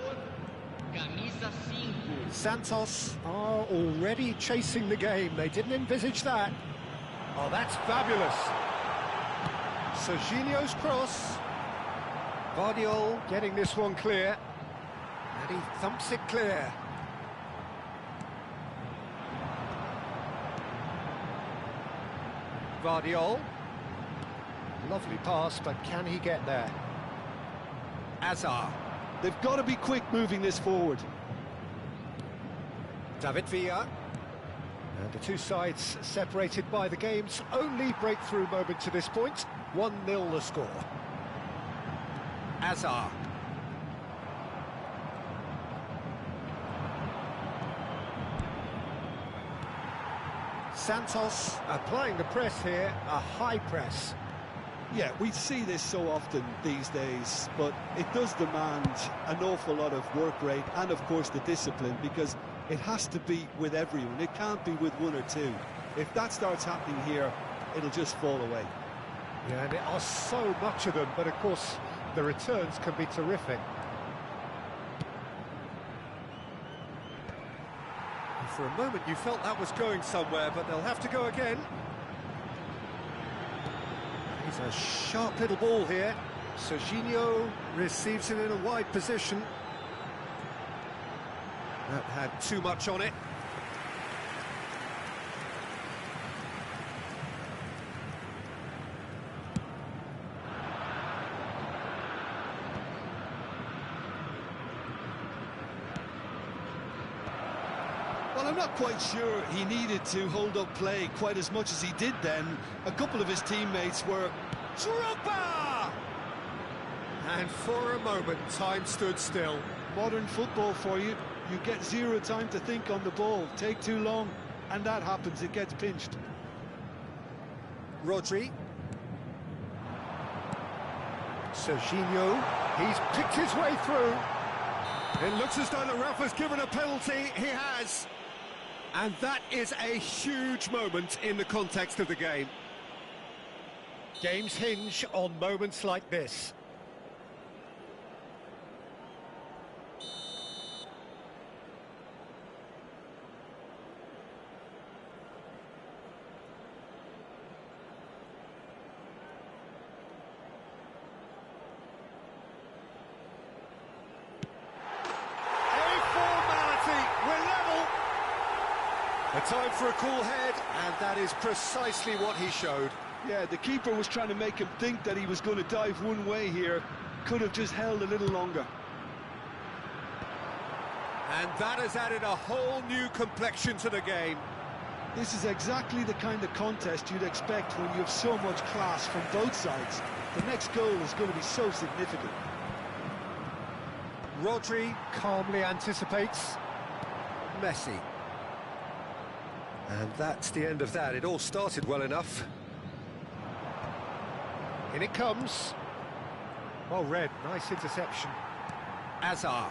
Santos are already chasing the game. They didn't envisage that. Oh, that's fabulous. Serginho's cross. Vardiol getting this one clear. And he thumps it clear. Vardiol. Lovely pass, but can he get there? Azar. They've got to be quick moving this forward. David Villa. And the two sides separated by the game's only breakthrough moment to this point. 1-0 the score. Azar. Santos applying the press here, a high press. Yeah, we see this so often these days, but it does demand an awful lot of work rate and, of course, the discipline, because it has to be with everyone. It can't be with one or two. If that starts happening here, it'll just fall away. Yeah, and there are so much of them, but of course the returns can be terrific. And for a moment you felt that was going somewhere, but they'll have to go again. He's a sharp little ball here. Serginho receives it in a wide position. That had too much on it. Well, I'm not quite sure he needed to hold up play quite as much as he did then. A couple of his teammates were... Drogba! And for a moment, time stood still. Modern football for you. You get zero time to think on the ball. Take too long, and that happens. It gets pinched. Rodri. Serginho. He's picked his way through. It looks as though the ref has given a penalty. He has. And that is a huge moment in the context of the game. Games hinge on moments like this. A time for a cool head, and that is precisely what he showed. Yeah, the keeper was trying to make him think that he was going to dive one way here. Could have just held a little longer. And that has added a whole new complexion to the game. This is exactly the kind of contest you'd expect when you have so much class from both sides. The next goal is going to be so significant. Rodri calmly anticipates. Messi. And that's the end of that. It all started well enough. In it comes. Well read, nice interception. Azar.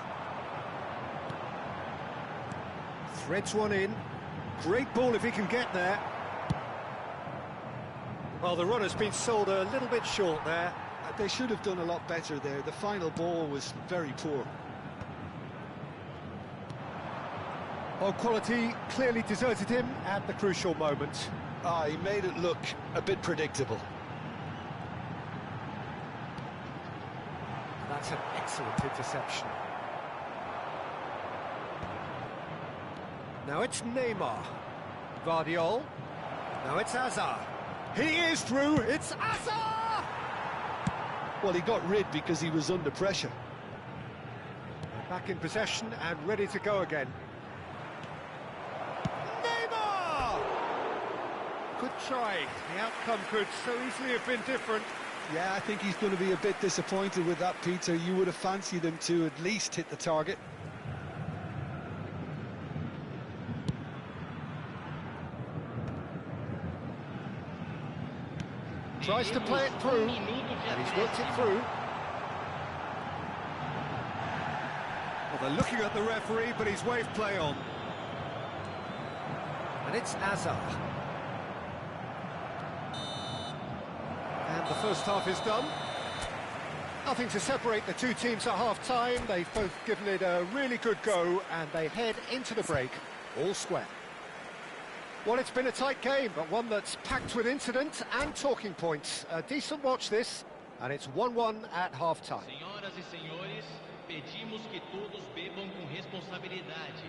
Threads one in. Great ball if he can get there. Well, the runner's been sold a little bit short there. They should have done a lot better there. The final ball was very poor. Well, quality clearly deserted him at the crucial moment. He made it look a bit predictable. That's an excellent interception. Now it's Neymar. Vardiol. Now it's Azar. He is through. It's Azar! Well, he got rid because he was under pressure. Back in possession and ready to go again. Neymar! Good try. The outcome could so easily have been different. Yeah, I think he's going to be a bit disappointed with that, Peter. You would have fancied him to at least hit the target. Tries to play it through, and he's worked it through. Well, they're looking at the referee, but he's waved play on. And it's Azar. And the first half is done. Nothing to separate the two teams at half-time. They've both given it a really good go, and they head into the break all square. Well, it's been a tight game, but one that's packed with incident and talking points. A decent watch this, and it's 1-1 at half-time. Senhoras e senhores, pedimos que todos bebam com responsabilidade.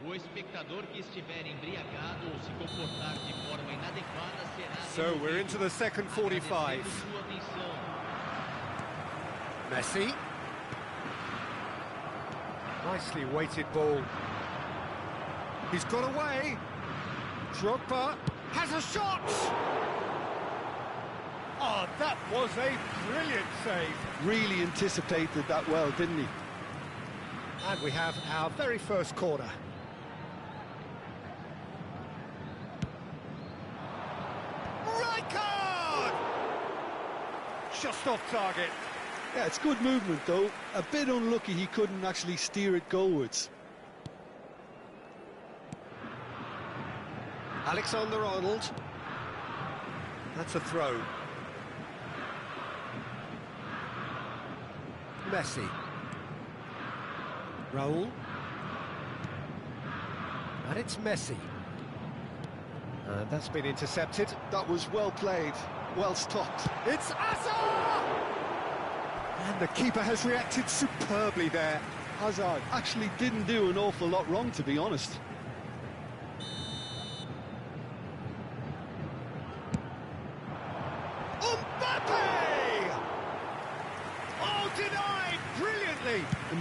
O espectador que estiver embriagado ou se comportar de forma inadequada será... So we're into the second 45. Messi. Nicely weighted ball. He's got away. Drogba has a shot! Oh, that was a brilliant save. Really anticipated that well, didn't he? And we have our very first corner. Rijkaard! Just off target. Yeah, it's good movement, though. A bit unlucky he couldn't actually steer it goalwards. Alexander-Arnold. That's a throw. Messi. Raul. And it's Messi. And that's been intercepted. That was well played, well stopped. It's Hazard! And the keeper has reacted superbly there. Hazard actually didn't do an awful lot wrong, to be honest.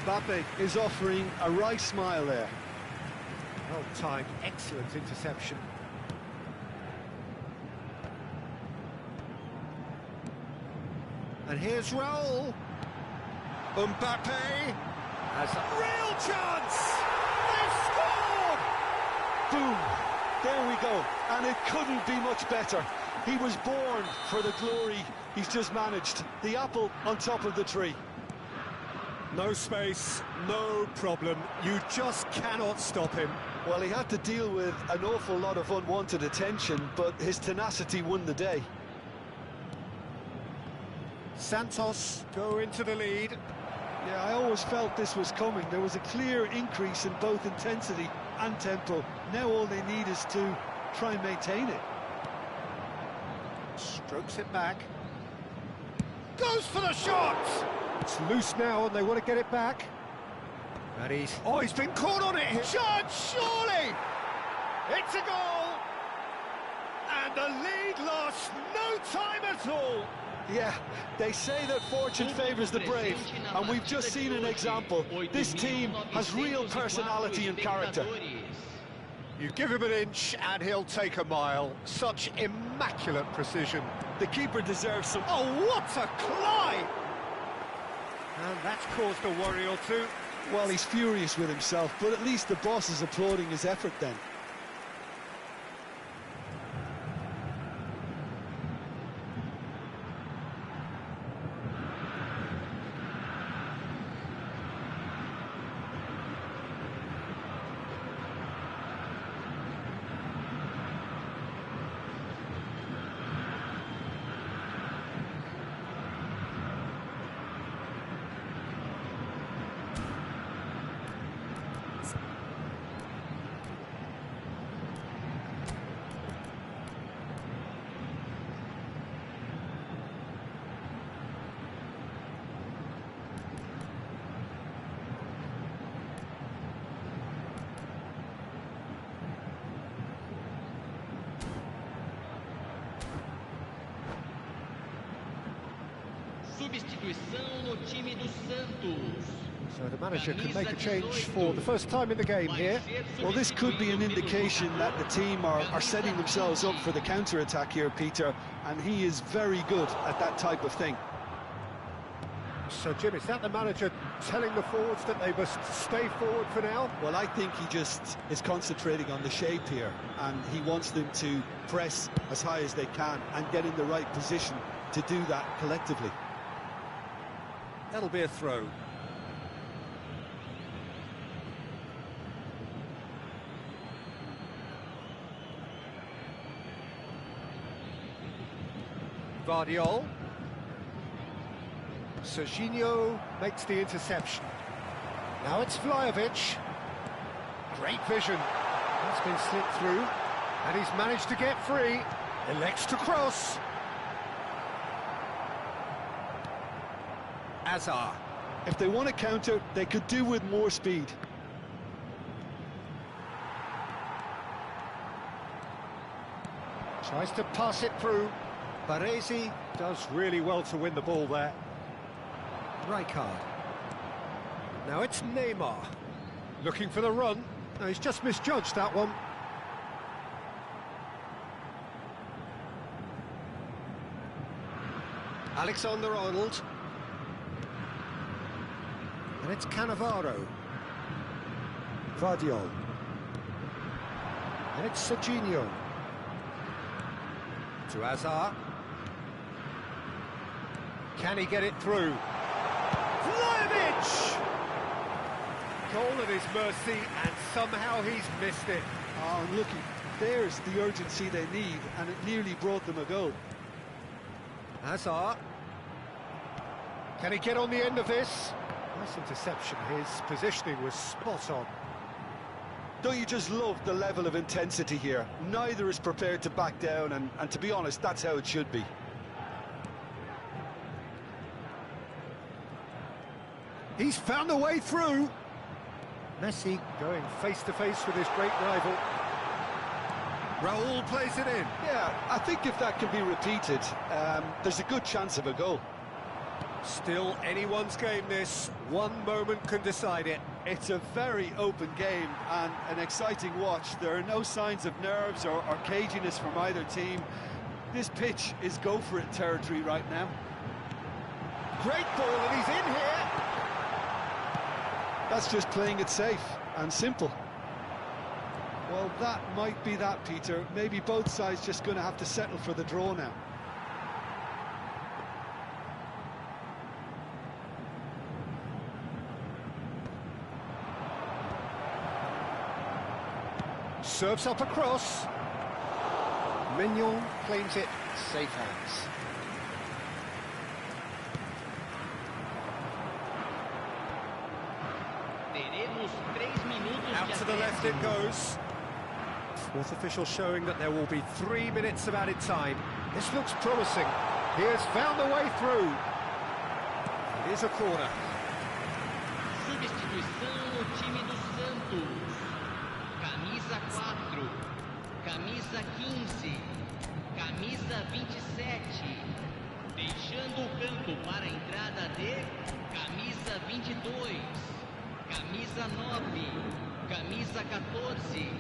Mbappe is offering a right smile there. Well-timed, excellent interception. And here's Raul. Mbappe has a real chance! They've scored! Boom! There we go. And it couldn't be much better. He was born for the glory he's just managed. The apple on top of the tree. No space, no problem. You just cannot stop him. Well, he had to deal with an awful lot of unwanted attention, but his tenacity won the day. Santos go into the lead. Yeah, I always felt this was coming. There was a clear increase in both intensity and tempo. Now all they need is to try and maintain it. Strokes it back. Goes for the shot! It's loose now and they want to get it back. And he's been caught on it! Shot, surely! It's a goal! And the lead lost no time at all! Yeah, they say that fortune favours the brave, and we've just seen an example. This team has real personality and character. You give him an inch and he'll take a mile. Such immaculate precision. The keeper deserves some... Oh, what a climb! And that's caused a worry or two. Well, he's furious with himself, but at least the boss is applauding his effort then. Substituição no time do Santos. So the manager can make a change for the first time in the game here. Well, this could be an indication that the team are setting themselves up for the counter-attack here, Peter, and he is very good at that type of thing. So, Jim, is that the manager telling the forwards that they must stay forward for now? Well, I think he just is concentrating on the shape here, and he wants them to press as high as they can and get in the right position to do that collectively. That'll be a throw. Vardiol. Serginho makes the interception. Now it's Vlahovic. Great vision. That's been slipped through. And he's managed to get free. Elects to cross. Azar. If they want to counter, they could do with more speed. Tries to pass it through. Baresi does really well to win the ball there. Rijkaard. Now it's Neymar. Looking for the run. No, he's just misjudged that one. Alexander-Arnold. And it's Cannavaro. Vardiol. And it's Serginho. To Azar. Can he get it through? Vlahovic! Goal at his mercy, and somehow he's missed it. Oh, and looky, there's the urgency they need, and it nearly brought them a goal. Azar. Can he get on the end of this? Nice interception. His positioning was spot on. Don't you just love the level of intensity here? Neither is prepared to back down, and to be honest, that's how it should be. He's found a way through. Messi going face-to-face with his great rival. Raul plays it in. Yeah, I think if that can be repeated, there's a good chance of a goal. Still anyone's game, this. One moment can decide it. It's a very open game and an exciting watch. There are no signs of nerves or caginess from either team. This pitch is go-for-it territory right now. Great ball, and he's in here. That's just playing it safe and simple. Well, that might be that, Peter. Maybe both sides just going to have to settle for the draw now. Serves up across. Mignon claims it. Safe hands. Out to the left it goes. Fourth official showing that there will be 3 minutes of added time. This looks promising. He has found a way through. It is a corner. Substituição no time do Santos. Camisa 4, camisa 15, camisa 27. Deixando o campo para a entrada de camisa 22, camisa 9, camisa 14.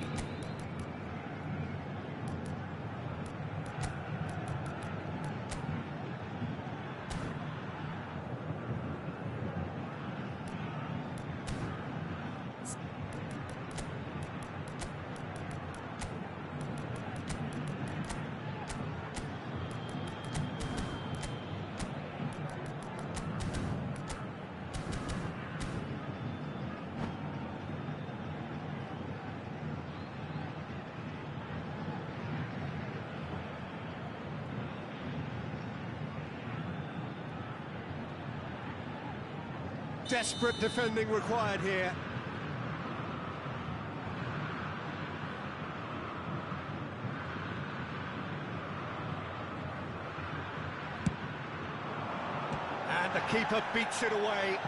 Desperate defending required here. And the keeper beats it away.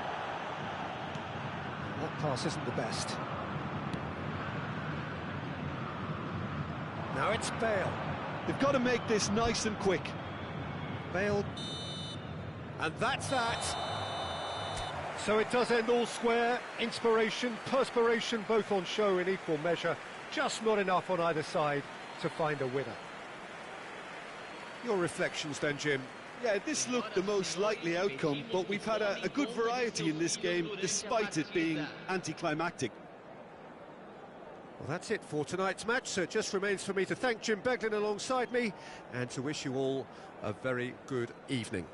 That pass isn't the best. Now it's Bale. They've got to make this nice and quick. Bale. And that's that. So it does end all square. Inspiration, perspiration, both on show in equal measure. Just not enough on either side to find a winner. Your reflections then, Jim? Yeah, this looked the most likely outcome, but we've had a good variety in this game, despite it being anticlimactic. Well, that's it for tonight's match, so it just remains for me to thank Jim Beglin alongside me and to wish you all a very good evening.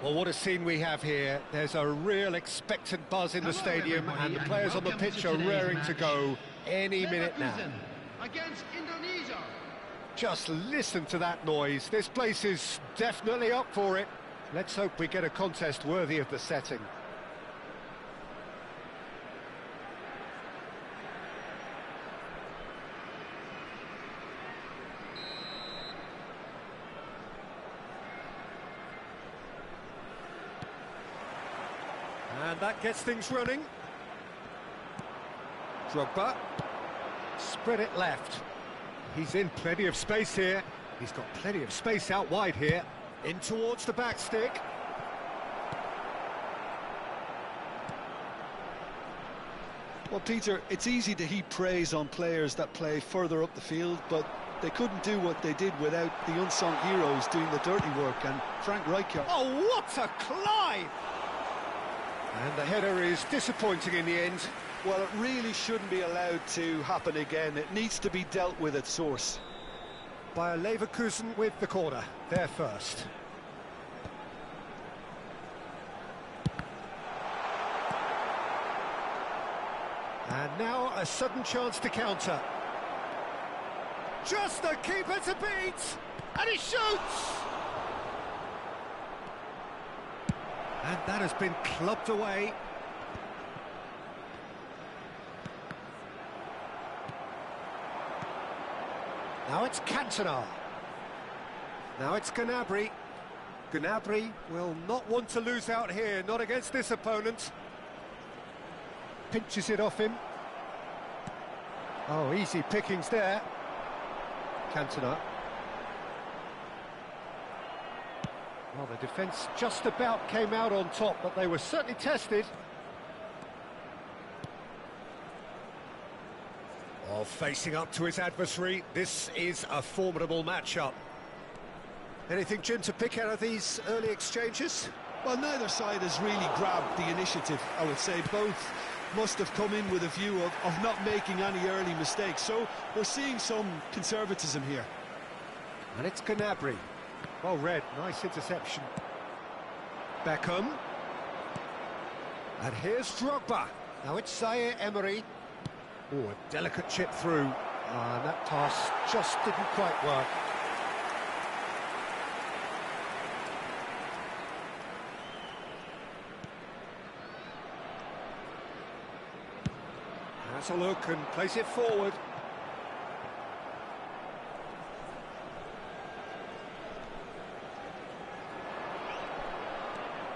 Well, what a scene we have here. There's a real expectant buzz in the stadium, and the players on the pitch are raring to go any minute now. Against Indonesia. Just listen to that noise. This place is definitely up for it. Let's hope we get a contest worthy of the setting. And that gets things running. Drogba. Spread it left. He's in plenty of space here. He's got plenty of space out wide here. In towards the back stick. Well, Peter, it's easy to heap praise on players that play further up the field, but they couldn't do what they did without the unsung heroes doing the dirty work, and Frank Rijkaard. Oh, what a climb! And the header is disappointing in the end. Well, it really shouldn't be allowed to happen again. It needs to be dealt with at source. Bayer Leverkusen with the corner. They're first. And now a sudden chance to counter. Just the keeper to beat! And he shoots! And that has been clubbed away. Now it's Cantona. Now it's Gnabry. Gnabry will not want to lose out here, not against this opponent. Pinches it off him. Oh, easy pickings there. Cantona. Well, the defence just about came out on top, but they were certainly tested. Oh, facing up to his adversary, this is a formidable matchup. Anything, Jim, to pick out of these early exchanges? Well, neither side has really grabbed the initiative, I would say. Both must have come in with a view of not making any early mistakes. So we're seeing some conservatism here. And it's Gnabry. Well read, nice interception. Beckham. And here's Drogba. Now it's Zaire Emery. Oh, a delicate chip through. And that pass just didn't quite work. Has a look and plays it forward.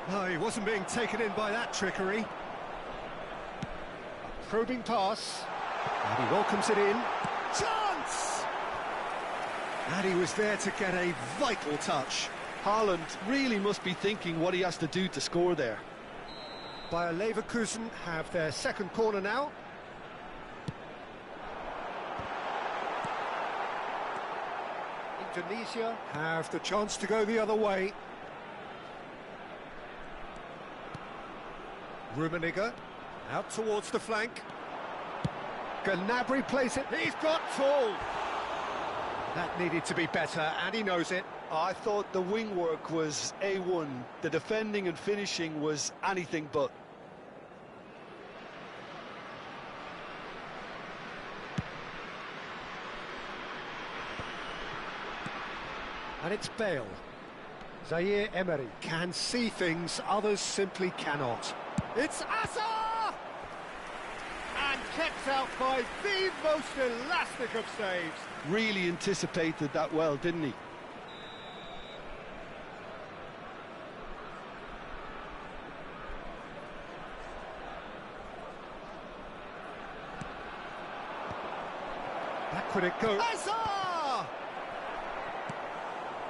No, he wasn't being taken in by that trickery. A probing pass. And he welcomes it in. Chance! And he was there to get a vital touch. Haaland really must be thinking what he has to do to score there. Bayer Leverkusen have their second corner now. Indonesia have the chance to go the other way. Rummenigge out towards the flank. Gnabry plays it. He's got full. That needed to be better, and he knows it. I thought the wing work was A1. The defending and finishing was anything but. And it's Bale. Zaire Emery can see things others simply cannot. It's Asa! And kept out by the most elastic of saves. Really anticipated that well, didn't he? Back would it go. Asa!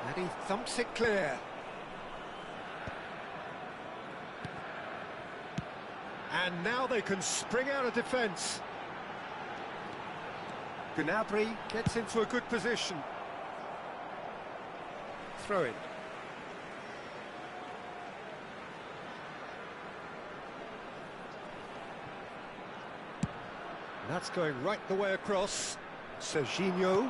And he thumps it clear. And now they can spring out of defence. Gnabry gets into a good position. Throw in. That's going right the way across. Serginho.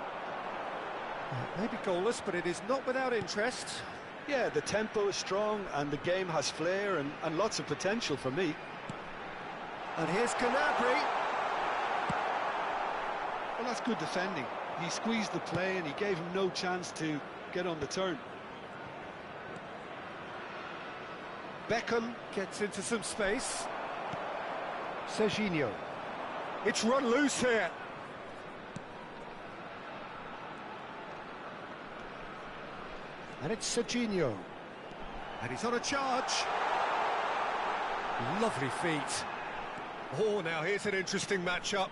Maybe goalless, but it is not without interest. Yeah, the tempo is strong and the game has flair and lots of potential for me. And here's Gnabry. Well, that's good defending. He squeezed the play and he gave him no chance to get on the turn. Beckham gets into some space. Serginho. It's run loose here. And it's Serginho. And he's on a charge. Lovely feet. Oh, now here's an interesting matchup.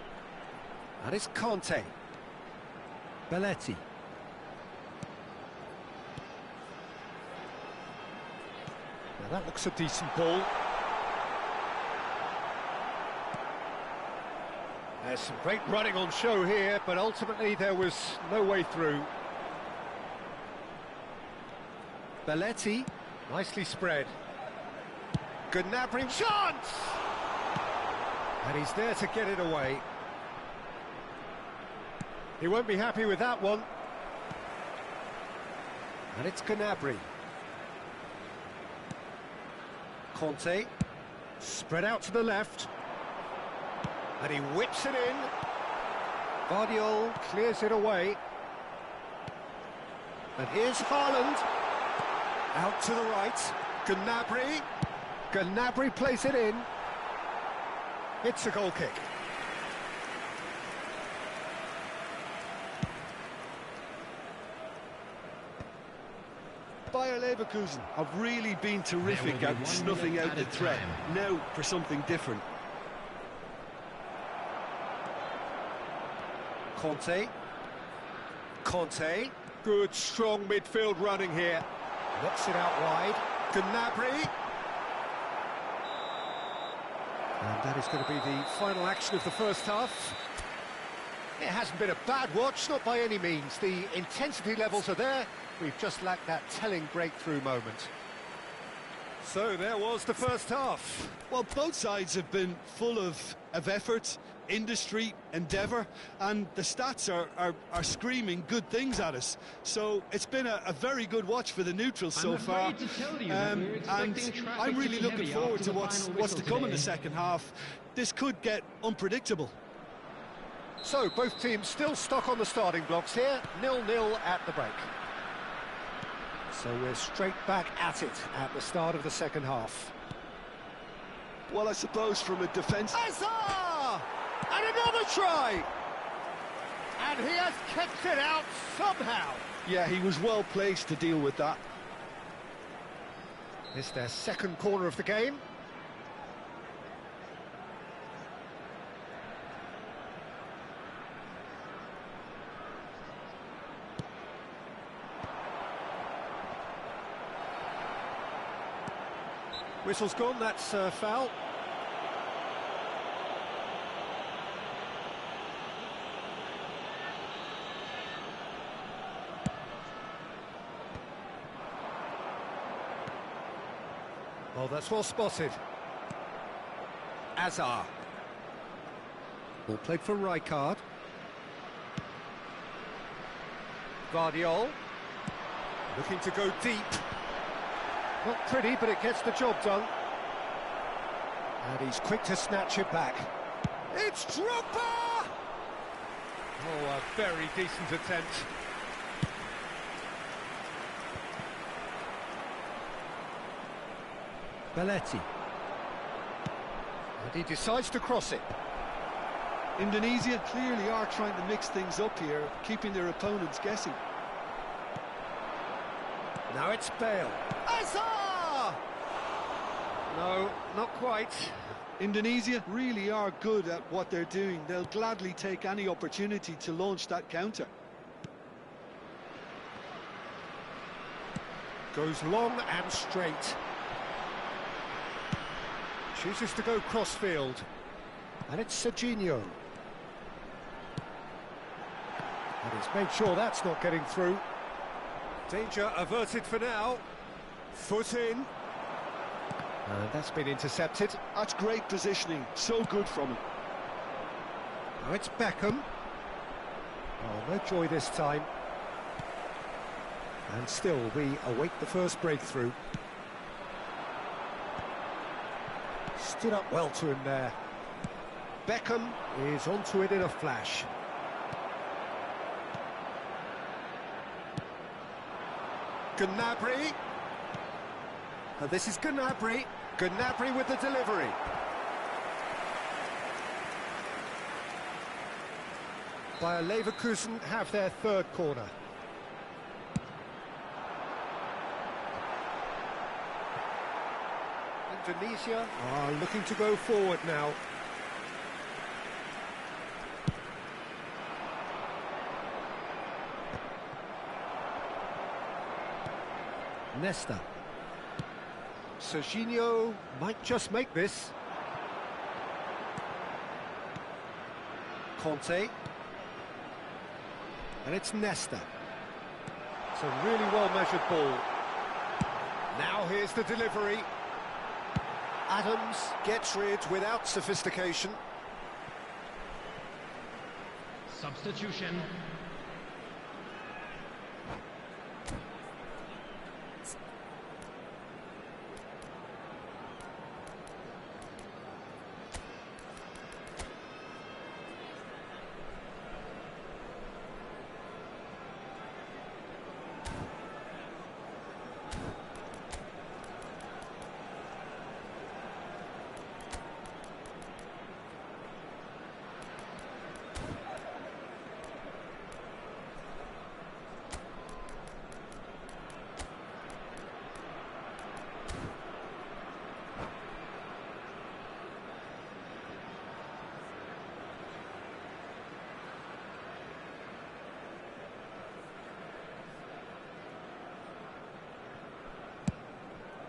And it's Conte. Belletti. Now that looks a decent ball. There's some great running on show here, but ultimately there was no way through. Belletti, nicely spread. Gnabry, chance! And he's there to get it away. He won't be happy with that one. And it's Gnabry. Conte, spread out to the left. And he whips it in. Guardiola clears it away. And here's Haaland. Out to the right. Gnabry. Gnabry plays it in. It's a goal kick. Bayer Leverkusen have really been terrific at snuffing out the threat. Now for something different. Conte. Conte. Good, strong midfield running here. Knocks it out wide. Gnabry. And that is going to be the final action of the first half. It hasn't been a bad watch, not by any means. The intensity levels are there. We've just lacked that telling breakthrough moment. So there was the first half. Well, both sides have been full of effort, industry, endeavour, and the stats are screaming good things at us. So it's been a very good watch for the neutrals so far. And I'm really looking forward to what's to come in the second half. This could get unpredictable. So both teams still stuck on the starting blocks here, 0-0 at the break. So we're straight back at it at the start of the second half. Well, I suppose from a defence... Hazard! And another try! And he has kept it out somehow. Yeah, he was well placed to deal with that. It's their second corner of the game. Whistle's gone, that's foul. Oh, that's well spotted. Hazard. Ball played for Rijkaard. Guardiola. Looking to go deep. Not pretty, but it gets the job done. And he's quick to snatch it back. It's Drogba! Oh, a very decent attempt. Belletti. And he decides to cross it. Indonesia clearly are trying to mix things up here, keeping their opponents guessing. Now it's Bale. Hazard! No, not quite. Indonesia really are good at what they're doing. They'll gladly take any opportunity to launch that counter. Goes long and straight. Chooses to go crossfield. And it's Serginho. And he's made sure that's not getting through. Danger averted for now. Foot in. And that's been intercepted. That's great positioning. So good from him. Now it's Beckham. Oh, no joy this time. And still, we await the first breakthrough. Stood up well to him there. Beckham is onto it in a flash. Gnabry. This is Gnabry. Gnabry with the delivery. Bayer Leverkusen have their third corner. Indonesia are looking to go forward now. Nesta. Serginho might just make this. Conte. And it's Nesta. It's a really well-measured ball. Now here's the delivery. Adams gets rid without sophistication. Substitution.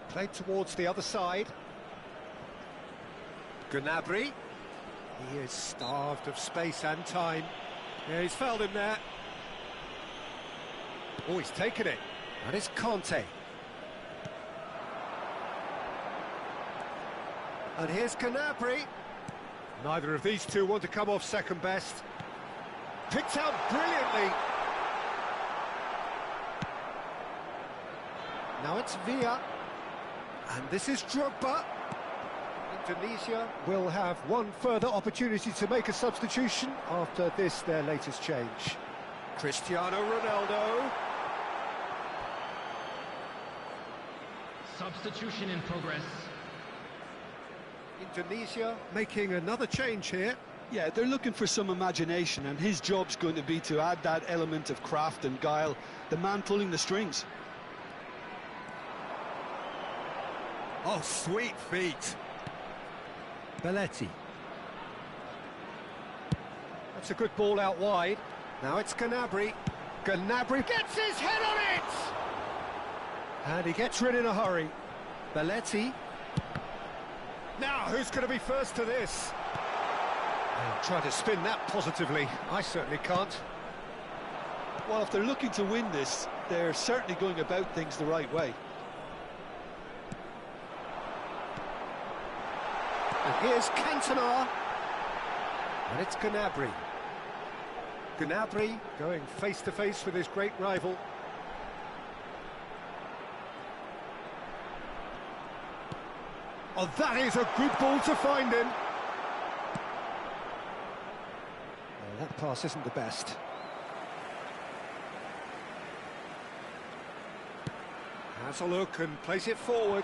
Played towards the other side. Gnabry. He is starved of space and time. Yeah, he's fouled him there. Oh, he's taken it. That is Conte. And here's Gnabry. Neither of these two want to come off second best. Picked out brilliantly. Now it's Villa. And this is Drogba. Indonesia will have one further opportunity to make a substitution after this, their latest change. Cristiano Ronaldo. Substitution in progress. Indonesia making another change here. Yeah, they're looking for some imagination, and his job's going to be to add that element of craft and guile, the man pulling the strings. Oh, sweet feet. Belletti. That's a good ball out wide. Now it's Gnabry. Gnabry gets his head on it! And he gets rid in a hurry. Belletti. Now, who's going to be first to this? I'll try to spin that positively. I certainly can't. Well, if they're looking to win this, they're certainly going about things the right way. And here's Cantona. And it's Gnabry. Gnabry going face-to-face with his great rival. Oh, that is a good ball to find him. Oh, that pass isn't the best. Has a look and plays it forward.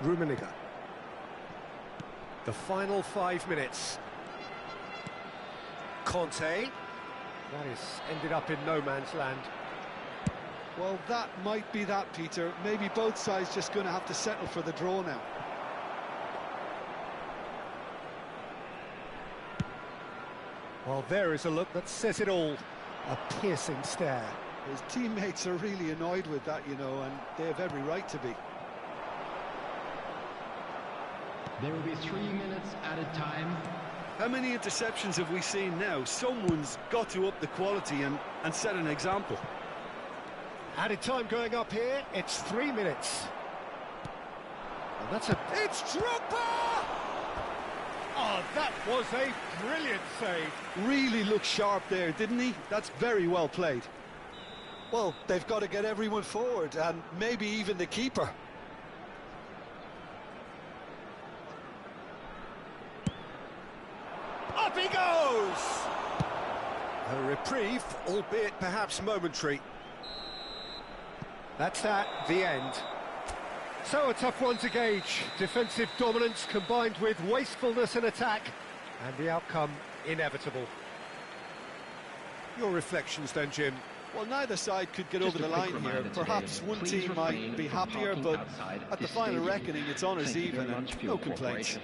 Rummenigge. The final 5 minutes. Conte. That is ended up in no man's land. Well, that might be that, Peter. Maybe both sides just going to have to settle for the draw now. Well, there is a look that says it all. A piercing stare. His teammates are really annoyed with that, you know, and they have every right to be. There will be 3 minutes added time. How many interceptions have we seen now? Someone's got to up the quality and set an example. Added time going up here, it's 3 minutes. And that's it's Drogba! Oh, that was a brilliant save. Really looked sharp there, didn't he? That's very well played. Well, they've got to get everyone forward, and maybe even the keeper. Up he goes! A reprieve, albeit perhaps momentary. That's that, the end. So a tough one to gauge. Defensive dominance combined with wastefulness in attack, and the outcome inevitable. Your reflections then, Jim? Well, neither side could get over the line here. Perhaps one team might be happier, but at the final reckoning, it's honours even and no complaints.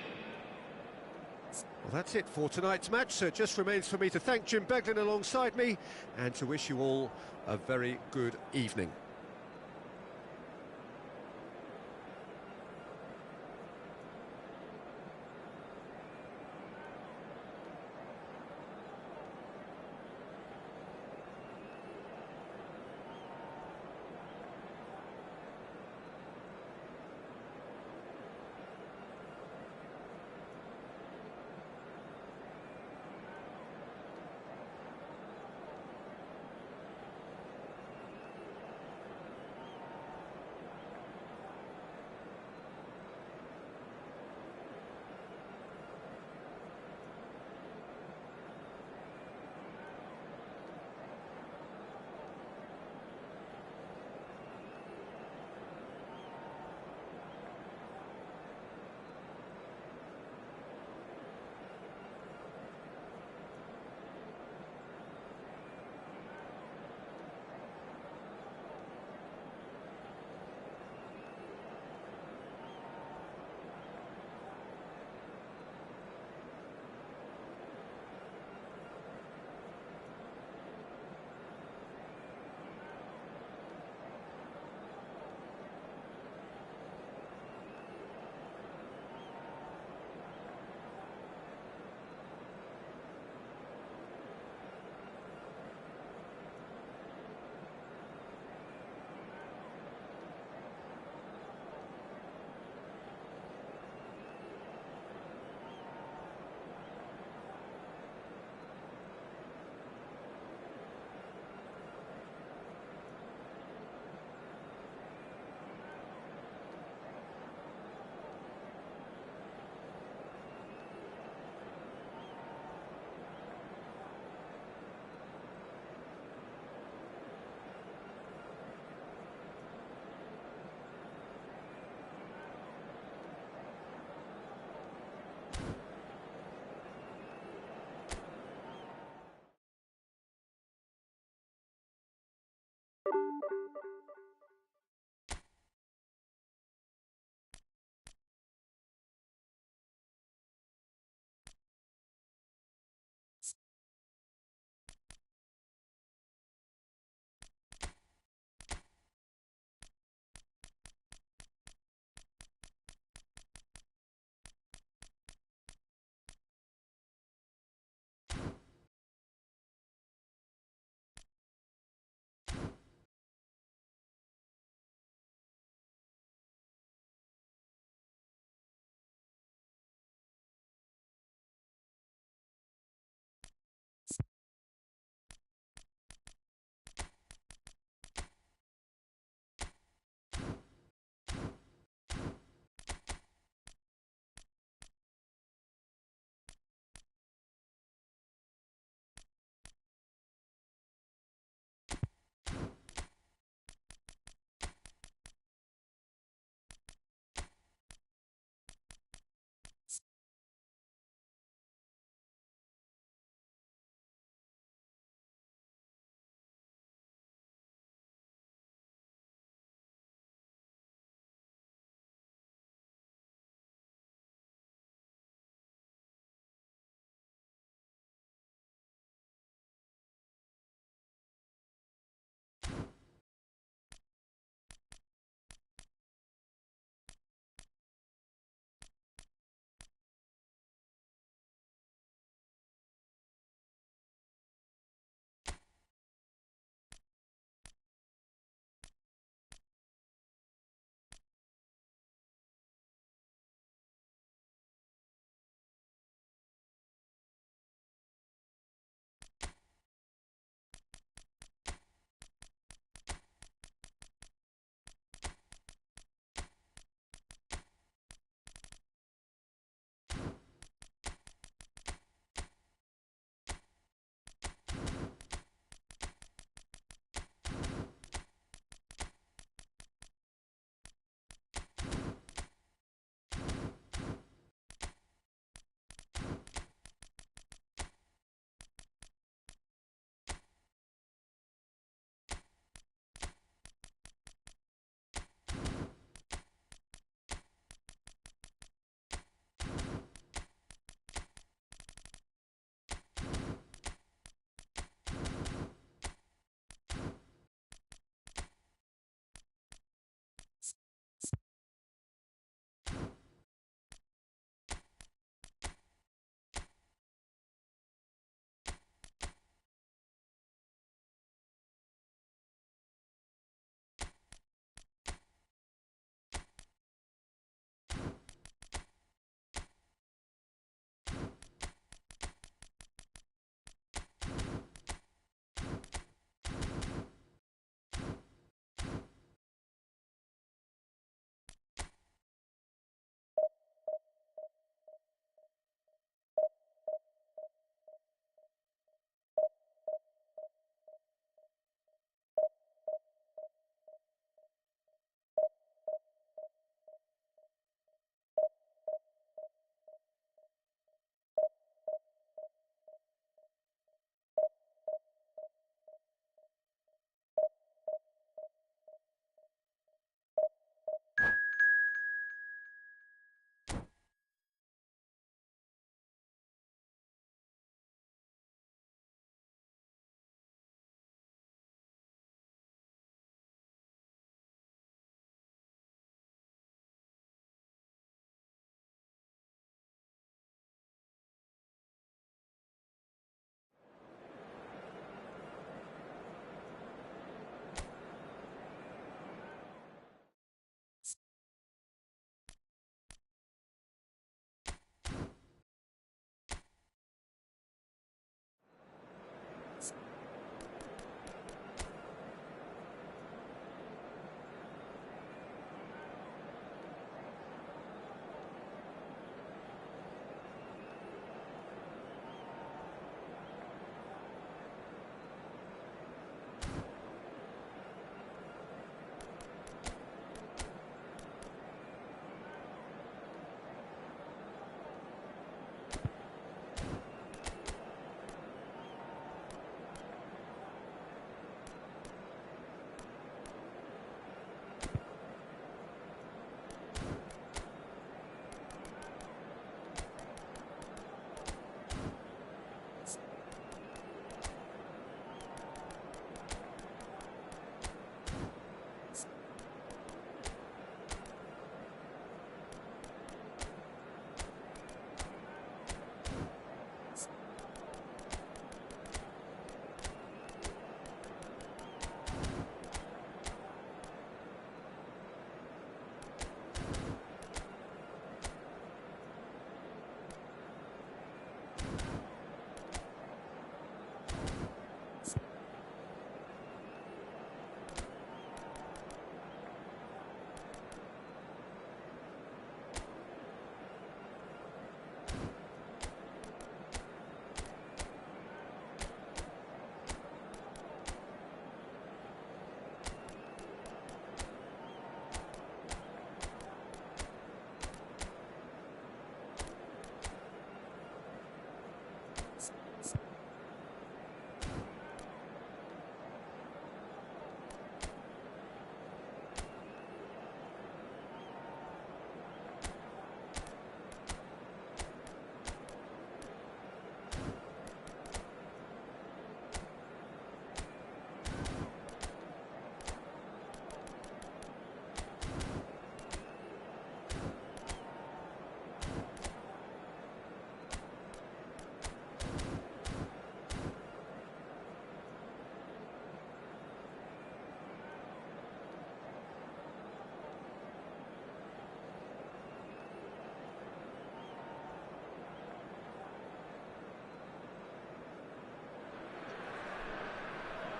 Well, that's it for tonight's match, so it just remains for me to thank Jim Beglin alongside me and to wish you all a very good evening.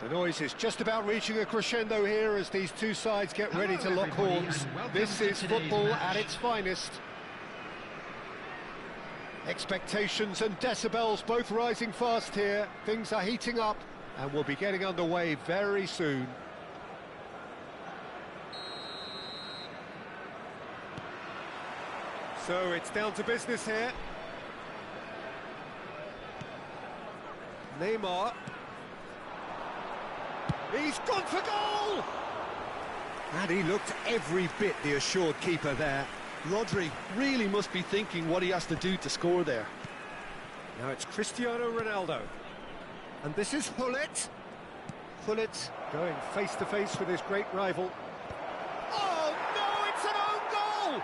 The noise is just about reaching a crescendo here as these two sides get ready to lock horns. This is football at its finest. Expectations and decibels both rising fast here. Things are heating up and we'll be getting underway very soon. So it's down to business here. Neymar. He's gone for goal! And he looked every bit the assured keeper there. Rodri really must be thinking what he has to do to score there. Now it's Cristiano Ronaldo. And this is Gullit. Gullit going face-to-face with his great rival. Oh, no, it's an own goal!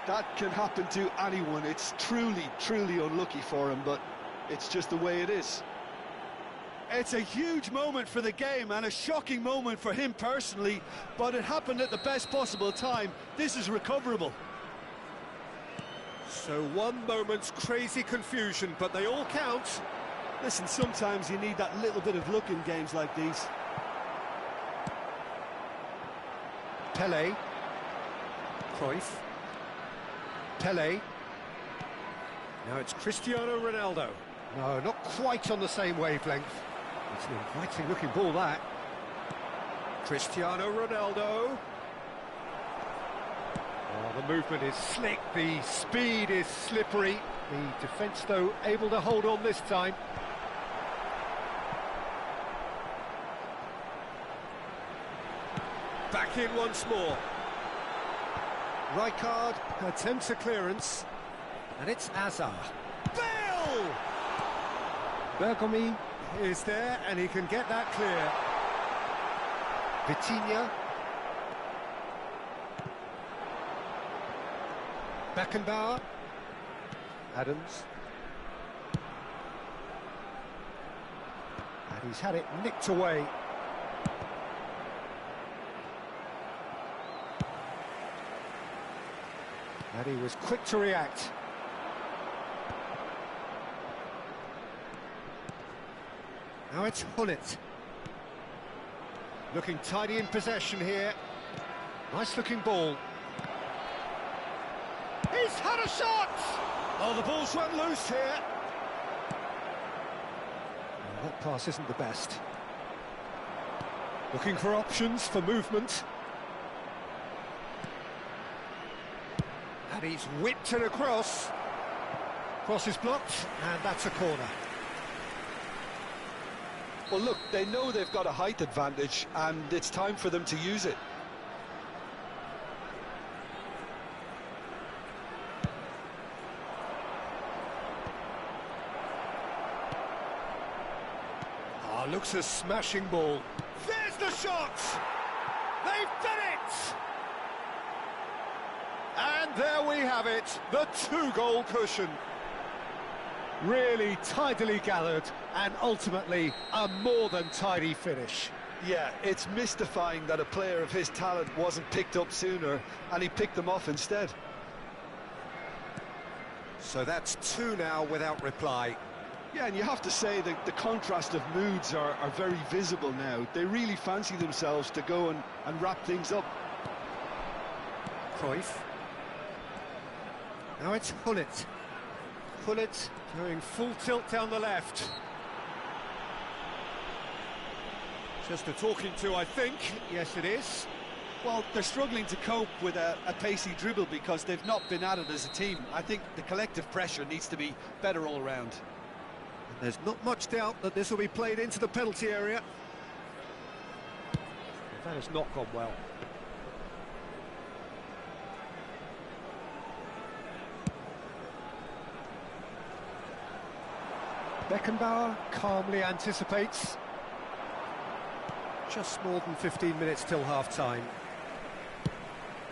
That can happen to anyone. It's truly, truly unlucky for him, but it's just the way it is. It's a huge moment for the game and a shocking moment for him personally, but it happened at the best possible time. This is recoverable. So one moment's crazy confusion, but they all count. Listen, sometimes you need that little bit of luck in games like these. Pelé. Cruyff. Pelé. Now it's Cristiano Ronaldo. No, not quite on the same wavelength. It's an inviting looking ball, that. Cristiano Ronaldo. Oh, the movement is slick, the speed is slippery. The defence, though, able to hold on this time. Back in once more. Rijkaard attempts a clearance. And it's Hazard. Bale! Bergomi is there, and he can get that clear. Vitinha. Beckenbauer. Adams. And he's had it nicked away. And he was quick to react. Now it's Gullit. Looking tidy in possession here. Nice looking ball. He's had a shot! Oh, the ball's run loose here. Oh, that pass isn't the best. Looking for options for movement. And he's whipped it across. Cross is blocked, and that's a corner. Well, look, they know they've got a height advantage, and it's time for them to use it. Ah, looks a smashing ball. There's the shot! They've done it! And there we have it, the two-goal cushion. Really tidily gathered, and ultimately a more than tidy finish. Yeah, it's mystifying that a player of his talent wasn't picked up sooner, and he picked them off instead. So that's two now without reply. Yeah, and you have to say that the contrast of moods are very visible now. They really fancy themselves to go and wrap things up. Cruyff. Now it's Gullit. Gullit going full tilt down the left. Just a talking to, I think. Yes, it is. Well, they're struggling to cope with a pacey dribble because they've not been at it as a team. I think the collective pressure needs to be better all round. And there's not much doubt that this will be played into the penalty area. That has not gone well. Beckenbauer calmly anticipates. Just more than 15 minutes till half-time.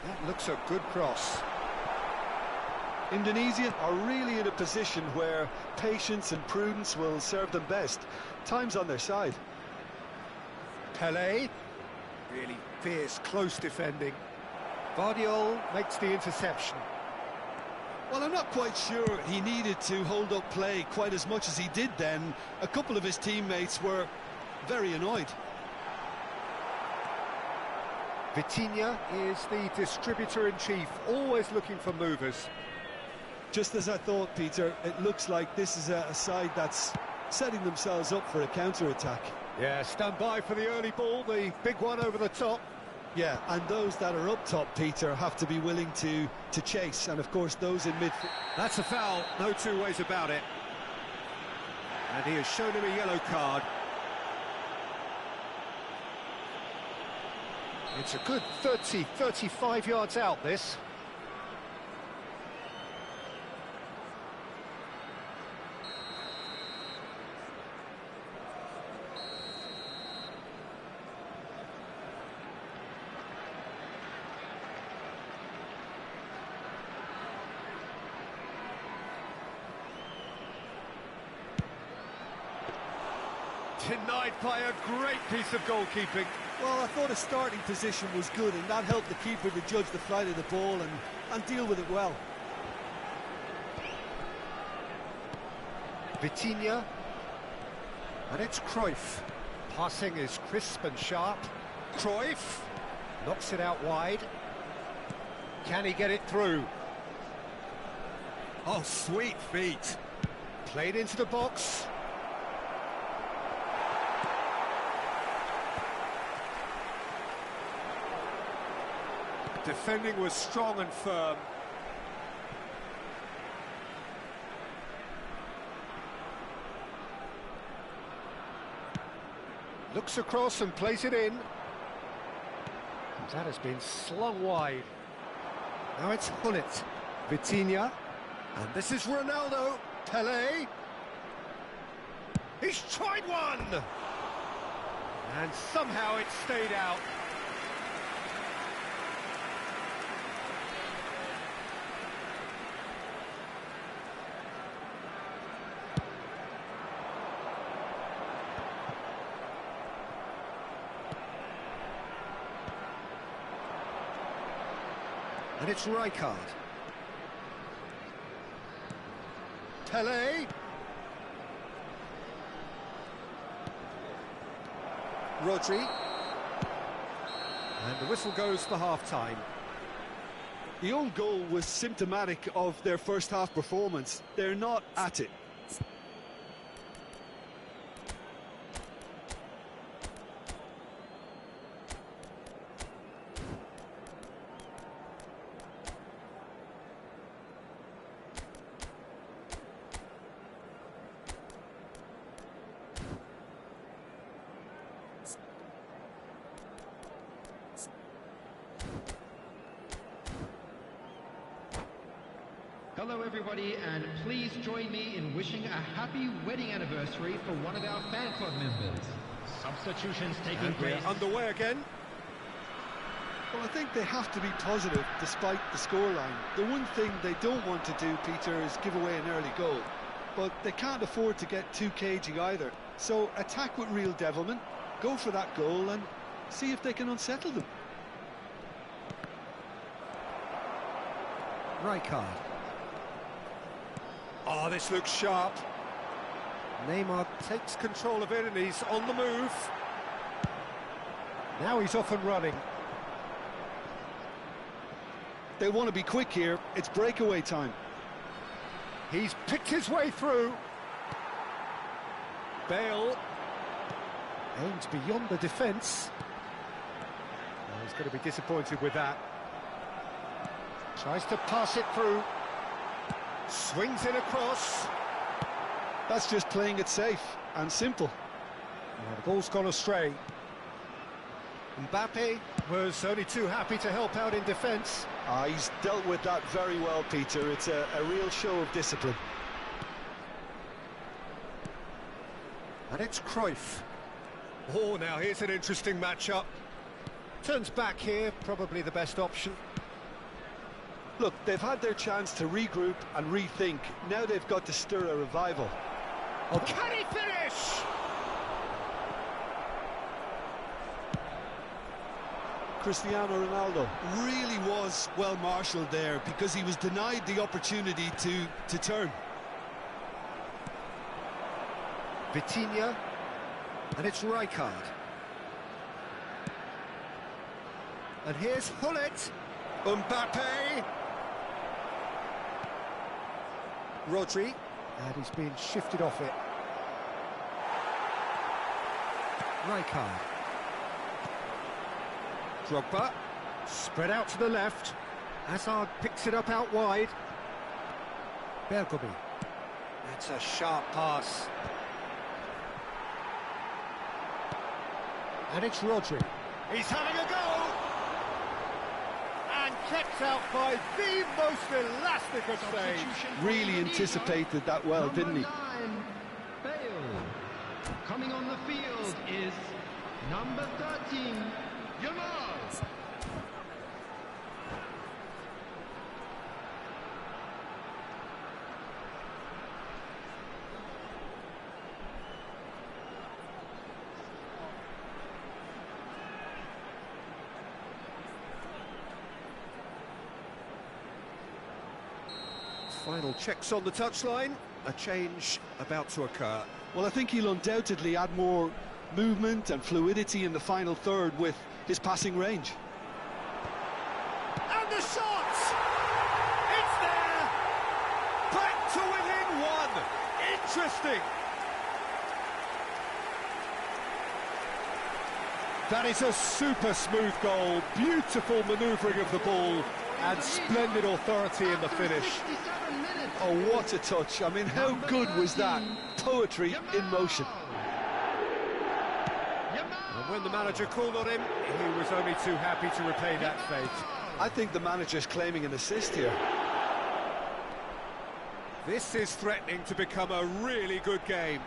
That looks a good cross. Indonesia are really in a position where patience and prudence will serve them best. Time's on their side. Pelé. Really fierce, close defending. Vardiol makes the interception. Well, I'm not quite sure he needed to hold up play quite as much as he did then. A couple of his teammates were very annoyed. Vitinha is the distributor-in-chief, always looking for movers. Just as I thought, Peter, it looks like this is a side that's setting themselves up for a counter-attack. Yeah, stand by for the early ball, the big one over the top. Yeah, and those that are up top, Peter, have to be willing to chase, and of course those in midfield. That's a foul, no two ways about it. And he has shown him a yellow card. It's a good 35 yards out, this. Denied by a great piece of goalkeeping. Well, I thought his starting position was good, and that helped the keeper to judge the flight of the ball and deal with it well. Vitinha. And it's Cruyff. Passing is crisp and sharp. Cruyff knocks it out wide. Can he get it through? Oh, sweet feet. Played into the box. Defending was strong and firm. Looks across and plays it in. That has been slung wide. Now it's Hullet. Vitinha. And this is Ronaldo. Pelé. He's tried one! And somehow it stayed out. And it's Rijkaard. Pelé. Rodri. And the whistle goes for half-time. The own goal was symptomatic of their first-half performance. They're not at it. Hello everybody, and please join me in wishing a happy wedding anniversary for one of our fan club members. Substitutions taking And we're place. underway again. Well, I think they have to be positive despite the scoreline. The one thing they don't want to do, Peter, is give away an early goal. But they can't afford to get too cagey either. So attack with real devilment, go for that goal and see if they can unsettle them. Rijkaard. Oh, this looks sharp. Neymar takes control of it and he's on the move. Now he's off and running. They want to be quick here. It's breakaway time. He's picked his way through. Bale aims beyond the defence. Oh, he's going to be disappointed with that. Tries to pass it through. Swings it across. That's just playing it safe and simple. Oh, the ball's gone astray. Mbappe was only too happy to help out in defence. He's dealt with that very well, Peter. It's a real show of discipline. And it's Cruyff. Oh, now here's an interesting matchup. Turns back here, probably the best option. Look, they've had their chance to regroup and rethink. Now they've got to stir a revival. Oh, can he finish? Cristiano Ronaldo. Really was well marshalled there because he was denied the opportunity to turn. Vitinha, and it's Rijkaard. And here's Hullet. Mbappe. Rodri, and he's been shifted off it. Rijkaard. Drogba, spread out to the left. Hazard picks it up out wide. Bergomi. That's a sharp pass. And it's Rodri. He's having a go! And kept out by the most elastic of saves. Really anticipated that well, didn't he? Number 9, Bale. Coming on the field is number 13, Yamal. Final checks on the touchline. A change about to occur. Well, I think he'll undoubtedly add more movement and fluidity in the final third with his passing range. And the shot! It's there! Back to within one! Interesting! That is a super smooth goal. Beautiful manoeuvring of the ball and splendid authority in the finish. 67 minutes. Oh, what a touch. I mean, how good was that? Poetry in motion. And when the manager called on him, he was only too happy to repay that fate. I think the manager's claiming an assist here. This is threatening to become a really good game.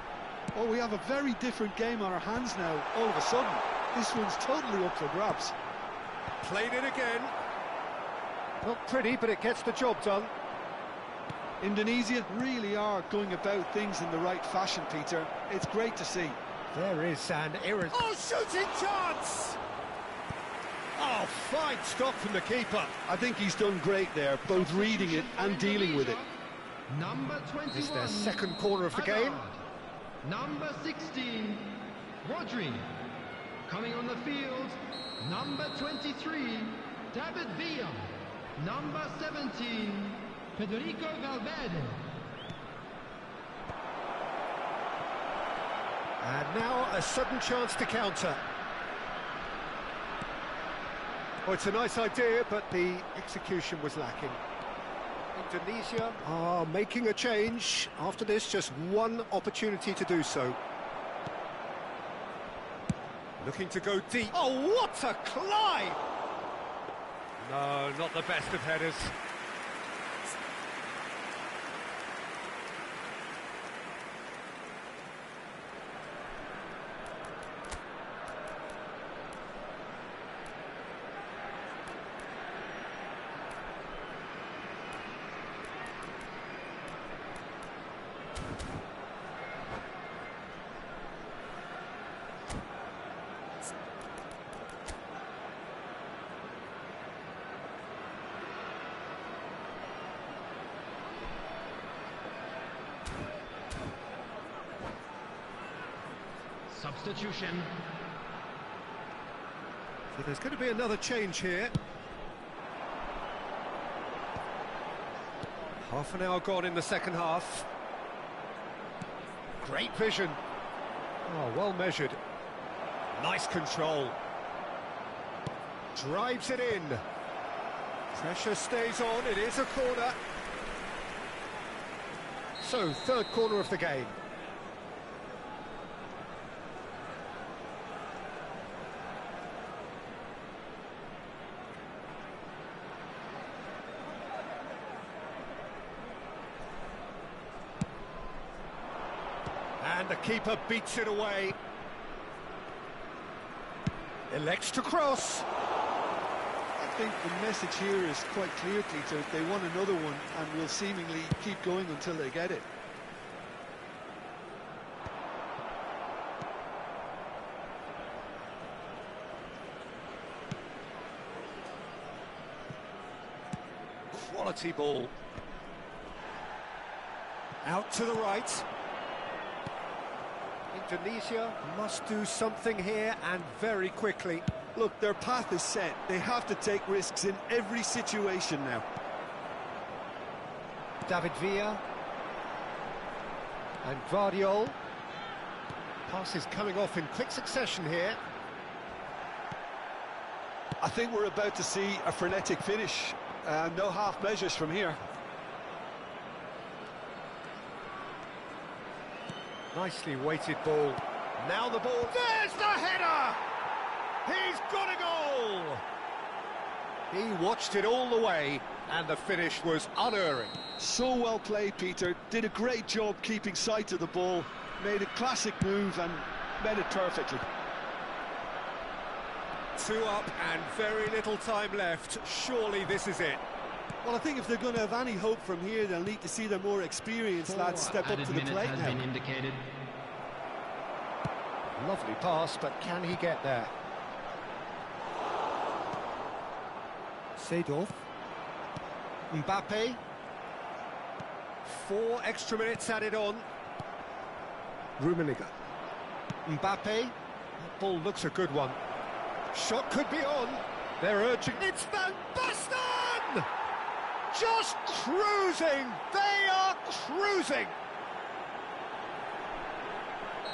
Oh, we have a very different game on our hands now, all of a sudden. This one's totally up for grabs. Played it again. Not pretty, but it gets the job done. Indonesia really are going about things in the right fashion, Peter. It's great to see. There is an error. Oh, shooting chance! Oh, fine stop from the keeper. I think he's done great there, both reading it and dealing with it. Number 21. It's their second corner of the game. Number 16, Rodri. Coming on the field, number 23, David Villa. Number 17, Federico Valverde. And now a sudden chance to counter. Oh, it's a nice idea, but the execution was lacking. Indonesia are making a change. After this, just one opportunity to do so. Looking to go deep. Oh, what a climb! No, not the best of headers. Substitution. So there's going to be another change here. Half an hour gone in the second half. Great vision. Oh, well measured. Nice control. Drives it in. Pressure stays on. It is a corner. So, third corner of the game. And the keeper beats it away. Elects to cross. I think the message here is quite clear, Peter. They want another one and will seemingly keep going until they get it. Quality ball. Out to the right. Indonesia must do something here, and very quickly. Look, their path is set. They have to take risks in every situation now. David Villa. And Guardiol. Passes coming off in quick succession here. I think we're about to see a frenetic finish. No half measures from here. Nicely weighted ball. Now the ball. There's the header! He's got a goal! He watched it all the way, and the finish was unerring. So well played, Peter. Did a great job keeping sight of the ball. Made a classic move and met it perfectly. 2 up and very little time left. Surely this is it. Well, I think if they're going to have any hope from here, they'll need to see their more experienced lads step up to the plate now. Lovely pass, but can he get there? Seedorf. Mbappe. 4 extra minutes added on. Rummenigge. Mbappe. That ball looks a good one. Shot could be on. They're urging. It's Van Basten! Just cruising! They are cruising!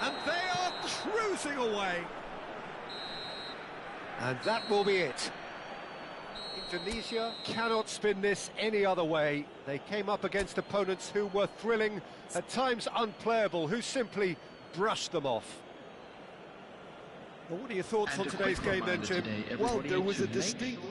And they are cruising away. And that will be it. Indonesia cannot spin this any other way. They came up against opponents who were thrilling, at times unplayable, who simply brushed them off. Well, what are your thoughts on today's game then, Jim? Well, there was a distinct